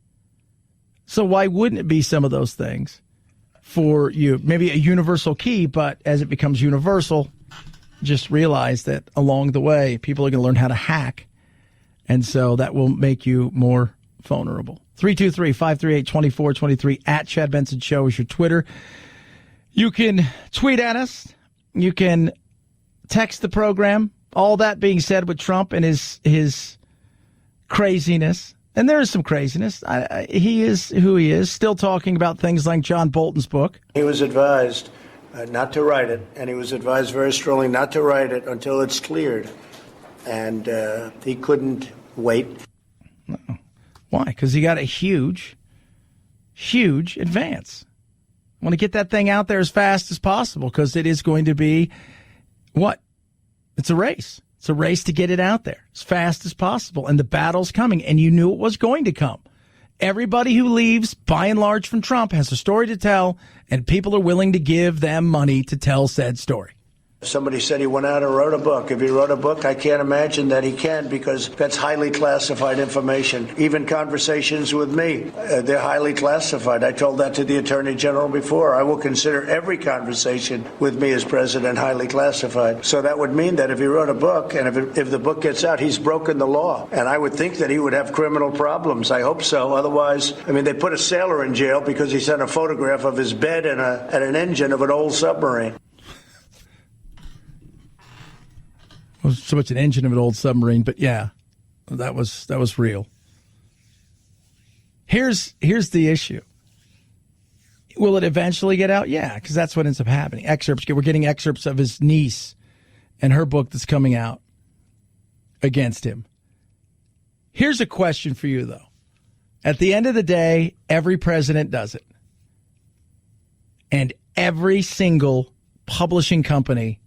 So why wouldn't it be some of those things? For you, maybe a universal key, but as it becomes universal, just realize that along the way, people are going to learn how to hack. And so that will make you more vulnerable. 323-538-2423 at Chad Benson Show is your Twitter. You can tweet at us. You can text the program. All that being said with Trump and his craziness. And there is some craziness. He is who he is, still talking about things like John Bolton's book. He was advised not to write it, and he was advised very strongly not to write it until it's cleared. And he couldn't wait. No. Why? Because he got a huge advance. I want to get that thing out there as fast as possible because it is going to be, what? It's a race. It's a race to get it out there as fast as possible. And the battle's coming, and you knew it was going to come. Everybody who leaves, by and large, from Trump has a story to tell, and people are willing to give them money to tell said story. Somebody said he went out and wrote a book. If he wrote a book, I can't imagine that he can, because that's highly classified information. Even conversations with me, they're highly classified. I told that to the Attorney General before. I will consider every conversation with me as president highly classified. So that would mean that if he wrote a book, and if the book gets out, he's broken the law. And I would think that he would have criminal problems. I hope so. Otherwise, I mean, they put a sailor in jail because he sent a photograph of his bed and an engine of an old submarine. Well, so much an engine of an old submarine, but yeah, that was real. Here's the issue. Will it eventually get out? Yeah, because that's what ends up happening. Excerpts. We're getting excerpts of his niece and her book that's coming out against him. Here's a question for you, though. At the end of the day, every president does it. And every single publishing company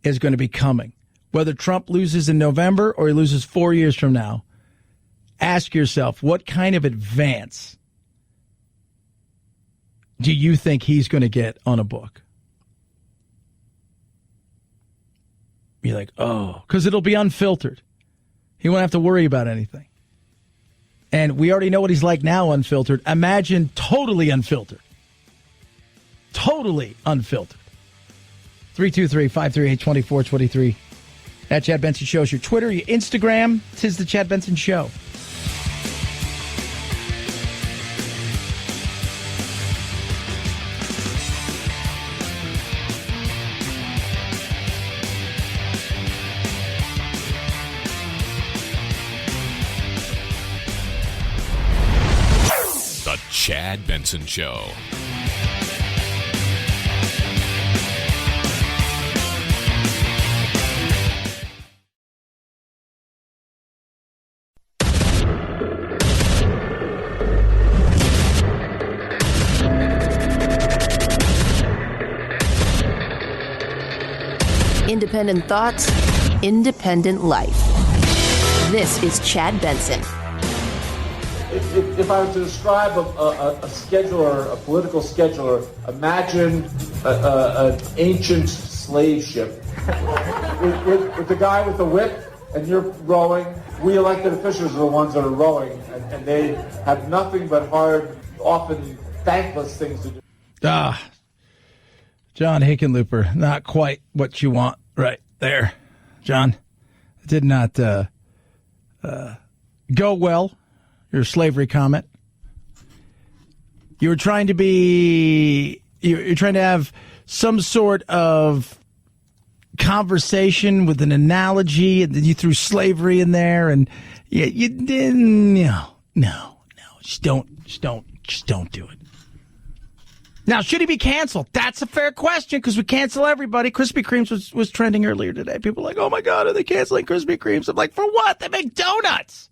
is going to be coming. Whether Trump loses in November or he loses 4 years from now, ask yourself, what kind of advance do you think he's going to get on a book? You're like, oh, because it'll be unfiltered. He won't have to worry about anything. And we already know what he's like now, unfiltered. Imagine totally unfiltered. Totally unfiltered. 323-538-2423. At Chad Benson Show is your Twitter, your Instagram. Tis the Chad Benson Show. The Chad Benson Show. Independent thoughts, independent life. This is Chad Benson. If I were to describe a scheduler, a political scheduler, imagine an ancient slave ship with the guy with the whip, and you're rowing. We elected officials are the ones that are rowing, and they have nothing but hard, often thankless things to do. John Hickenlooper, not quite what you want right there, John. It did not go well, your slavery comment. You were trying to be, you're trying to have some sort of conversation with an analogy, and then you threw slavery in there, and you didn't, no, just don't do it. Now, should he be canceled? That's a fair question, because we cancel everybody. Krispy Kreme's was trending earlier today. People are like, oh my God, are they canceling Krispy Kreme's? I'm like, for what? They make donuts.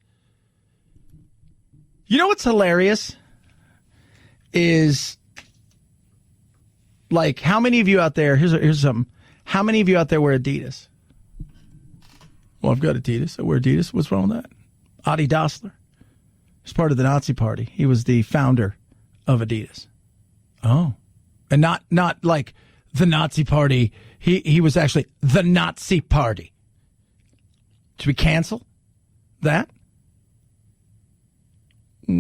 You know what's hilarious? Is, like, how many of you out there, here's something. How many of you out there wear Adidas? Well, I've got Adidas. I wear Adidas. What's wrong with that? Adi Dassler. He's part of the Nazi Party. He was the founder of Adidas. Oh, and not like the Nazi Party. He was actually the Nazi Party. Should we cancel that? That's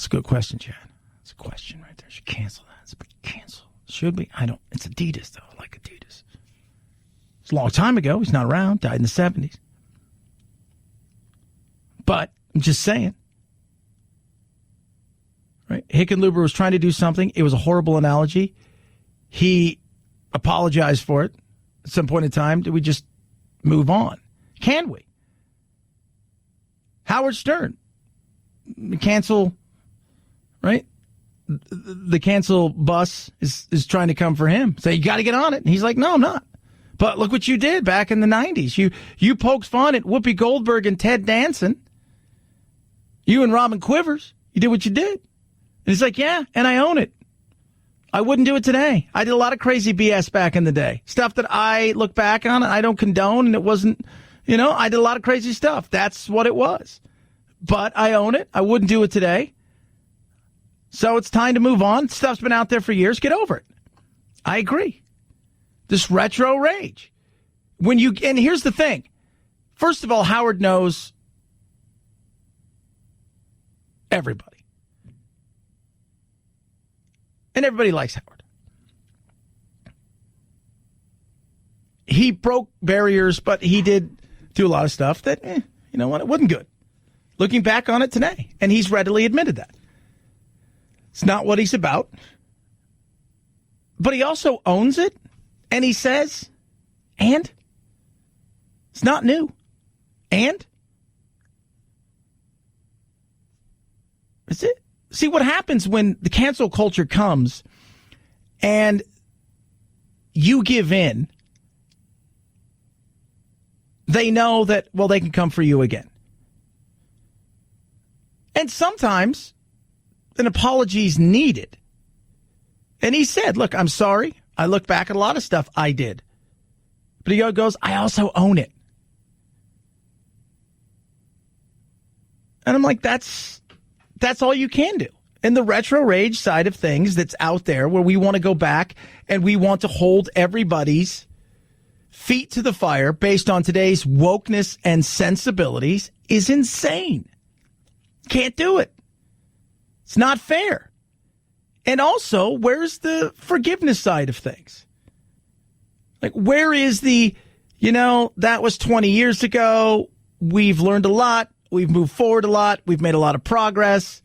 a good question, Chad. That's a question right there. Should cancel that? It's a big cancel. Should we? I don't. It's Adidas though. I like Adidas. It's a long time ago. He's not around. Died in the 70s. But I'm just saying. Right? Hickenlooper was trying to do something. It was a horrible analogy. He apologized for it at some point in time. Do we just move on? Can we? Howard Stern. Cancel, right? The cancel bus is trying to come for him. Say, you got to get on it. And he's like, no, I'm not. But look what you did back in the 90s. You poked fun at Whoopi Goldberg and Ted Danson. You and Robin Quivers. You did what you did. And he's like, yeah, and I own it. I wouldn't do it today. I did a lot of crazy BS back in the day. Stuff that I look back on and I don't condone, and it wasn't, I did a lot of crazy stuff. That's what it was. But I own it. I wouldn't do it today. So it's time to move on. Stuff's been out there for years. Get over it. I agree. This retro rage. And here's the thing. First of all, Howard knows everybody. And everybody likes Howard. He broke barriers, but he did do a lot of stuff that, you know what, it wasn't good. Looking back on it today, and he's readily admitted that. It's not what he's about. But he also owns it, and he says, and it's not new. And that's it. See what happens when the cancel culture comes and you give in. They know that, well, they can come for you again. And sometimes an apology is needed. And he said, look, I'm sorry. I look back at a lot of stuff I did. But he goes, I also own it. And I'm like, that's all you can do. And the retro rage side of things that's out there where we want to go back and we want to hold everybody's feet to the fire based on today's wokeness and sensibilities is insane. Can't do it. It's not fair. And also, where's the forgiveness side of things? Like, where is the, that was 20 years ago. We've learned a lot. We've moved forward a lot. We've made a lot of progress.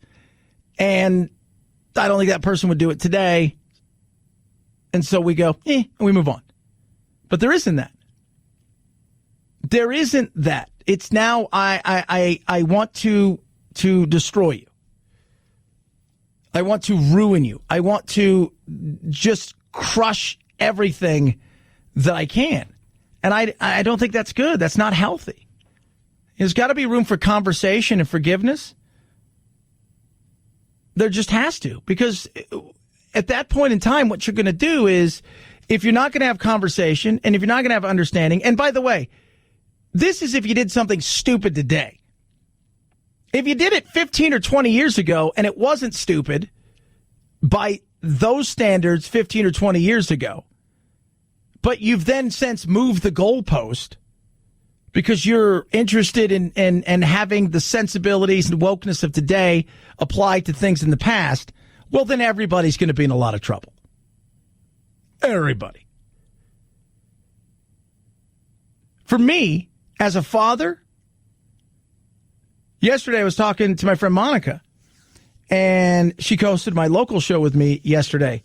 And I don't think that person would do it today. And so we go, and we move on. But there isn't that. There isn't that. It's now I want to destroy you. I want to ruin you. I want to just crush everything that I can. And I don't think that's good. That's not healthy. There's got to be room for conversation and forgiveness. There just has to. Because at that point in time, what you're going to do is, if you're not going to have conversation and if you're not going to have understanding, and by the way, this is if you did something stupid today. If you did it 15 or 20 years ago and it wasn't stupid by those standards 15 or 20 years ago, but you've then since moved the goalpost because you're interested in having the sensibilities and wokeness of today applied to things in the past, well, then everybody's going to be in a lot of trouble. Everybody. For me, as a father, yesterday I was talking to my friend Monica, and she hosted my local show with me yesterday.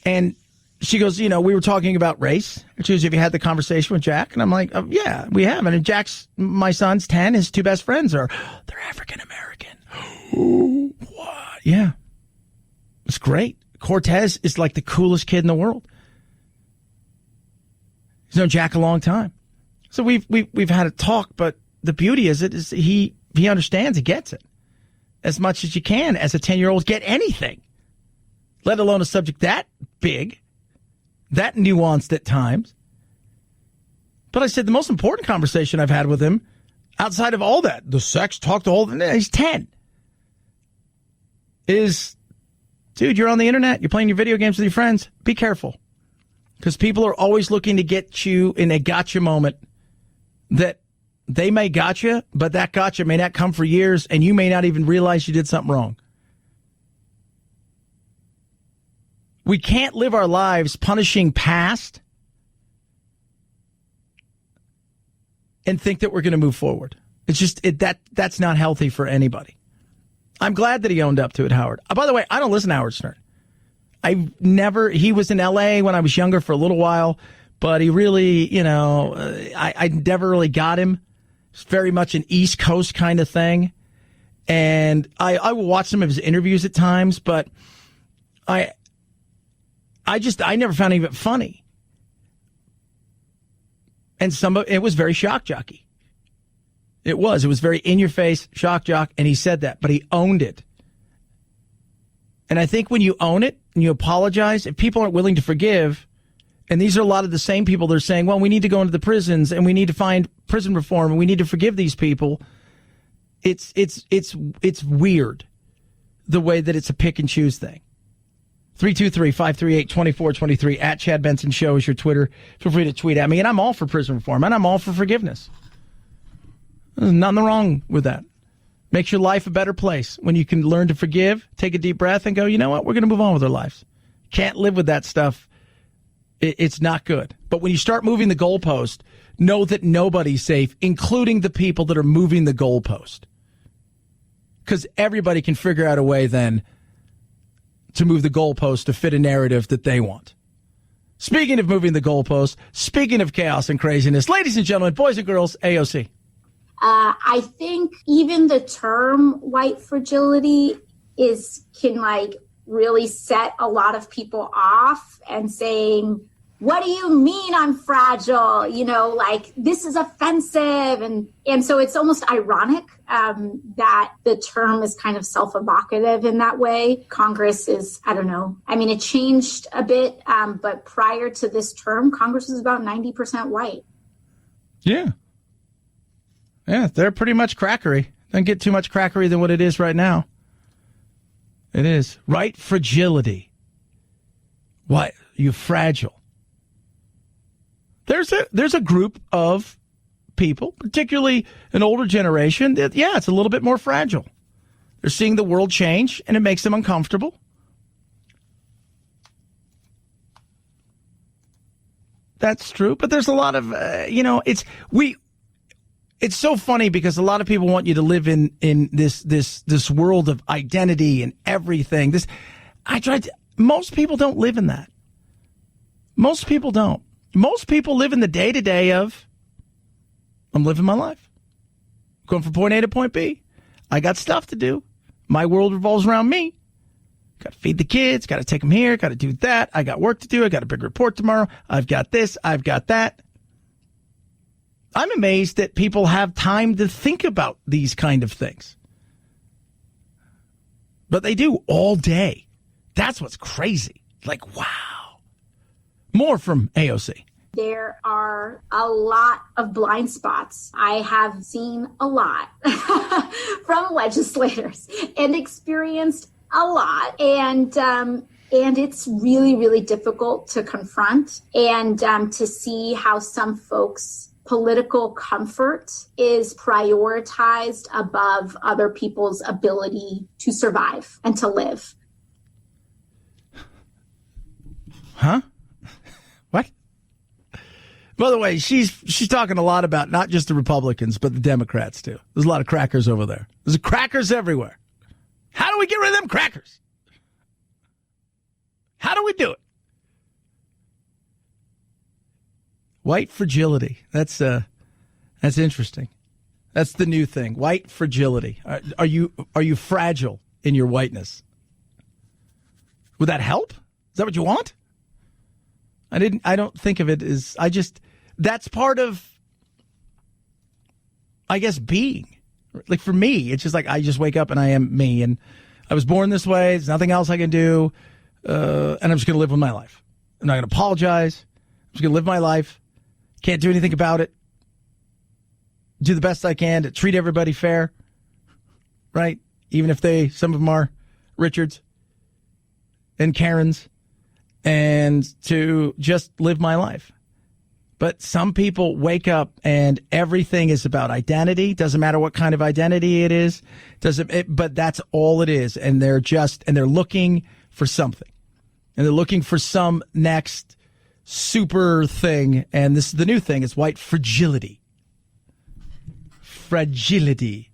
And she goes, we were talking about race. She goes, have you had the conversation with Jack? And I'm like, oh, yeah, we have. And my son's 10. His two best friends they're African-American. What? Yeah. It's great. Cortez is like the coolest kid in the world. He's known Jack a long time. So we've had a talk, but the beauty is he understands, he gets it. As much as you can as a 10-year-old get anything, let alone a subject that big, that nuanced at times. But I said the most important conversation I've had with him, outside of all that, the sex talk, he's 10, is, dude, you're on the internet, you're playing your video games with your friends, be careful. Because people are always looking to get you in a gotcha moment that they may gotcha, but that gotcha may not come for years, and you may not even realize you did something wrong. We can't live our lives punishing past and think that we're going to move forward. It's just that's not healthy for anybody. I'm glad that he owned up to it, Howard. By the way, I don't listen to Howard Stern. He was in L.A. when I was younger for a little while, but he really, I never really got him. It's very much an East Coast kind of thing. And I will watch some of his interviews at times, but I never found him funny. And it was very shock jockey. It was very in your face, shock jock, and he said that, but he owned it. And I think when you own it and you apologize, if people aren't willing to forgive, and these are a lot of the same people that are saying, well, we need to go into the prisons and we need to find prison reform and we need to forgive these people. It's weird the way that it's a pick and choose thing. 323-538-2423 at Chad Benson Show is your Twitter. Feel free to tweet at me. And I'm all for prison reform, and I'm all for forgiveness. There's nothing wrong with that. Makes your life a better place when you can learn to forgive, take a deep breath, and go, you know what? We're going to move on with our lives. Can't live with that stuff. It's not good. But when you start moving the goalpost, know that nobody's safe, including the people that are moving the goalpost. Because everybody can figure out a way then to move the goalpost to fit a narrative that they want. Speaking of moving the goalpost, speaking of chaos and craziness, ladies and gentlemen, boys and girls, AOC. I think even the term white fragility can really set a lot of people off and saying, what do you mean I'm fragile? This is offensive. And so it's almost ironic that the term is kind of self-evocative in that way. Congress is, I don't know. I mean, it changed a bit, but prior to this term, Congress was about 90% white. Yeah. Yeah, they're pretty much crackery. Doesn't get too much crackery than what it is right now. It is. Right fragility. Why? You fragile. There's a group of people, particularly an older generation, that, it's a little bit more fragile. They're seeing the world change, and it makes them uncomfortable. That's true, but there's a lot of, it's so funny because a lot of people want you to live in this world of identity and everything. Most people don't live in that. Most people don't. Most people live in the day-to-day of, I'm living my life. Going from point A to point B. I got stuff to do. My world revolves around me. Got to feed the kids. Got to take them here. Got to do that. I got work to do. I got a big report tomorrow. I've got this. I've got that. I'm amazed that people have time to think about these kind of things. But they do all day. That's what's crazy. Wow. More from AOC. There are a lot of blind spots. I have seen a lot from legislators and experienced a lot. And it's really, really difficult to confront and to see how some folks' political comfort is prioritized above other people's ability to survive and to live. Huh? What? By the way, she's talking a lot about not just the Republicans, but the Democrats, too. There's a lot of crackers over there. There's crackers everywhere. How do we get rid of them crackers? How do we do it? White fragility. That's interesting. That's the new thing. White fragility. Are you fragile in your whiteness? Would that help? Is that what you want? I don't think of it as, that's part of, I guess, being. Like for me, it's just like I just wake up and I am me, and I was born this way. There's nothing else I can do, and I'm just going to live with my life. I'm not going to apologize. I'm just going to live my life. Can't do anything about it. Do the best I can to treat everybody fair, right? Even if some of them are Richards and Karens, and to just live my life. But some people wake up and everything is about identity. Doesn't matter what kind of identity it is. But that's all it is. And they're looking for something. And they're looking for some next super thing. And this is the new thing. It's white fragility. Fragility.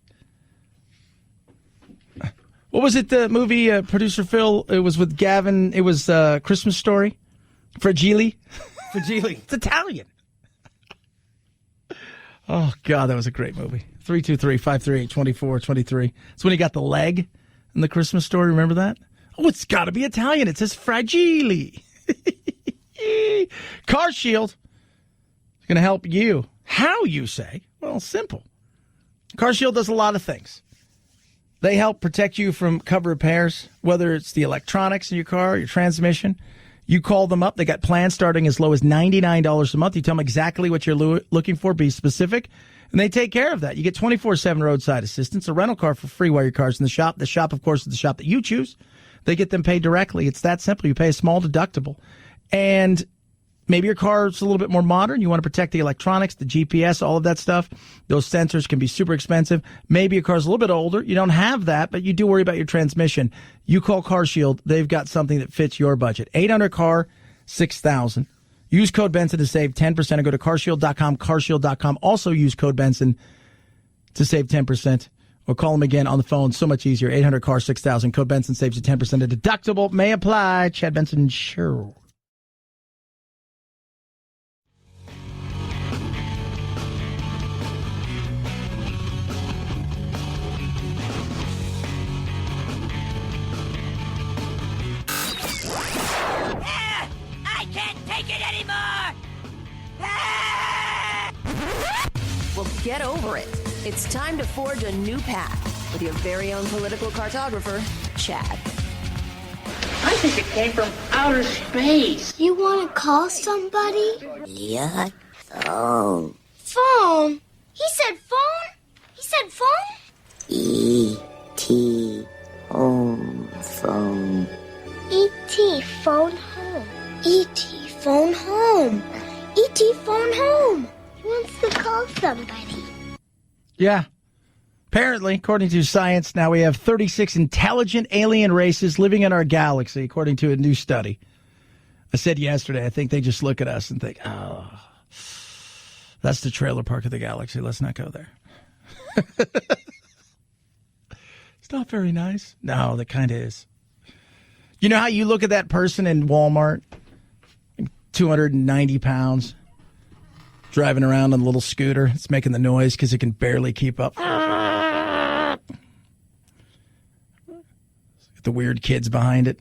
What was it, the movie, producer Phil? It was with Gavin. It was Christmas Story. Fragile. Fragile. It's Italian. Oh, God, that was a great movie. 323-538-2423. It's when he got the leg in the Christmas Story. Remember that? Oh, it's got to be Italian. It says Fragile. Car Shield is going to help you. How, you say? Well, simple. Car Shield does a lot of things. They help protect you from cover repairs, whether it's the electronics in your car, your transmission. You call them up. They got plans starting as low as $99 a month. You tell them exactly what you're looking for. Be specific, And they take care of that. You get 24/7 roadside assistance, a rental car for free while your car's in the shop. The shop, of course, is the shop that you choose. They get them paid directly. It's that simple. You pay a small deductible. And maybe your car's a little bit more modern. You want to protect the electronics, the GPS, all of that stuff. Those sensors can be super expensive. Maybe your car's a little bit older. You don't have that, but you do worry about your transmission. You call CarShield. They've got something that fits your budget. 800-CAR-6000. Use code Benson to save 10% or go to carshield.com, carshield.com. Also use code Benson to save 10%. Or call them again on the phone. So much easier. 800-CAR-6000. Code Benson saves you 10%. A deductible may apply. Chad Benson Show. I can't take it anymore! Well, get over it. It's time to forge a new path with your very own political cartographer, Chad. I think it came from outer space. You want to call somebody? Yeah, phone. Phone? He said phone? He said phone? E.T. home phone. E.T. phone home. E.T. phone home. E.T. phone home. He wants to call somebody. Yeah. Apparently, according to science, now we have 36 intelligent alien races living in our galaxy, according to a new study. I said yesterday, I think they just look at us and think, oh, that's the trailer park of the galaxy. Let's not go there. It's not very nice. No, that kind of is. You know how you look at that person in Walmart, 290 pounds, driving around on a little scooter. It's making the noise because it can barely keep up. The weird kids behind it.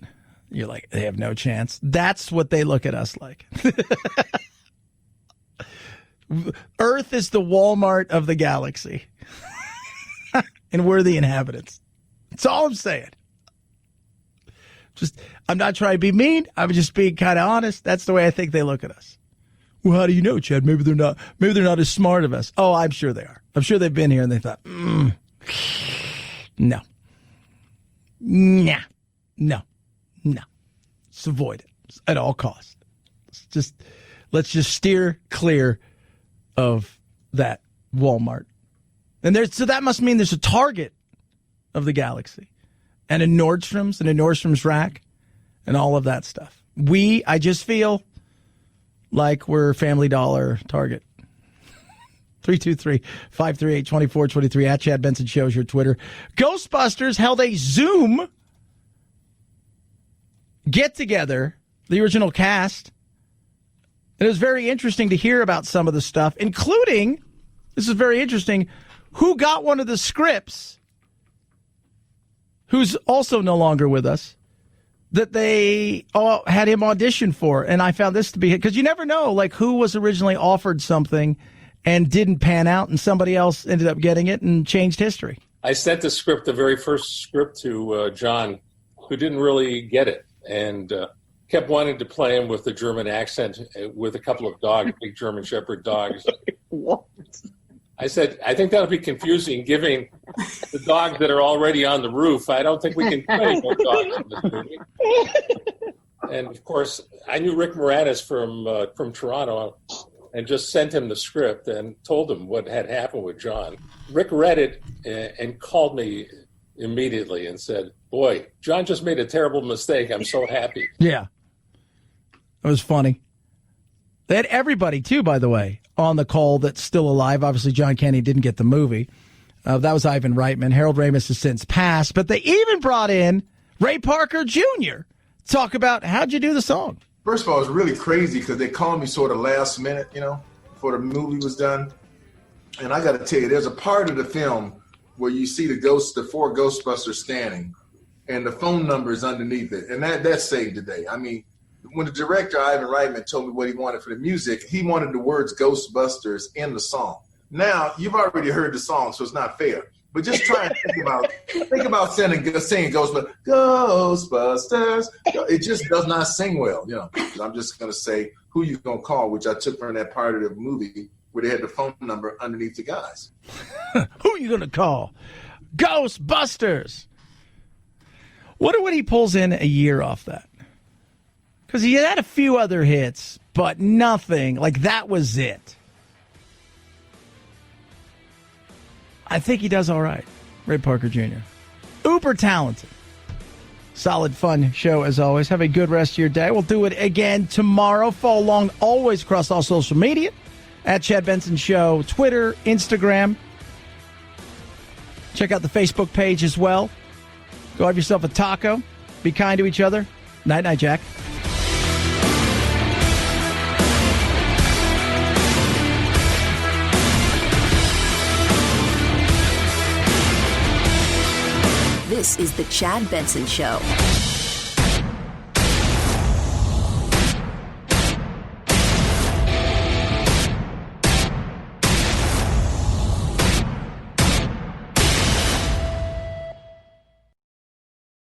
You're like, they have no chance. That's what they look at us like. Earth is the Walmart of the galaxy. And we're the inhabitants. That's all I'm saying. I'm not trying to be mean. I'm just being kind of honest. That's the way I think they look at us. Well, how do you know, Chad? Maybe they're not as smart of us. Oh, I'm sure they are. I'm sure they've been here and they thought, no. Nah. No. Let's avoid it at all costs. Let's just steer clear of that Walmart. And so that must mean there's a Target of the galaxy and a Nordstrom's Rack and all of that stuff. I just feel like we're Family Dollar, Target. 323-538-2423 at Chad Benson Show's your Twitter. Ghostbusters held a Zoom get-together, the original cast. And it was very interesting to hear about some of the stuff, including, this is very interesting, who got one of the scripts, who's also no longer with us, that they had him audition for. And I found this to be, because you never know, like, who was originally offered something and didn't pan out, and somebody else ended up getting it and changed history. I sent the very first script to John, who didn't really get it, and kept wanting to play him with the German accent with a couple of dogs, big German Shepherd dogs. What? I said, I think that'll be confusing, giving the dogs that are already on the roof. I don't think we can put any more dogs in this movie. And, of course, I knew Rick Moranis from Toronto and just sent him the script and told him what had happened with John. Rick read it and called me immediately and said, boy, John just made a terrible mistake. I'm so happy. Yeah. It was funny. They had everybody, too, by the way, on the call that's still alive. Obviously, John Candy didn't get the movie. That was Ivan Reitman. Harold Ramis has since passed. But they even brought in Ray Parker Jr. to talk about, how'd you do the song? First of all, it was really crazy because they called me sort of last minute, before the movie was done. And I got to tell you, there's a part of the film where you see the four Ghostbusters standing, and the phone number is underneath it. And that saved the day. I mean, when the director, Ivan Reitman, told me what he wanted for the music, he wanted the words Ghostbusters in the song. Now, you've already heard the song, so it's not fair. But just try and think about singing Ghostbusters. It just does not sing well, I'm just going to say who you going to call, which I took from that part of the movie. where they had the phone number underneath the guys. Who are you going to call? Ghostbusters. Wonder what he pulls in a year off that. Because he had a few other hits, but nothing. Like, that was it. I think he does all right. Ray Parker Jr. Uber talented. Solid, fun show as always. Have a good rest of your day. We'll do it again tomorrow. Follow along always across all social media. At Chad Benson Show, Twitter, Instagram. Check out the Facebook page as well. Go have yourself a taco. Be kind to each other. Night, night, Jack. This is the Chad Benson Show.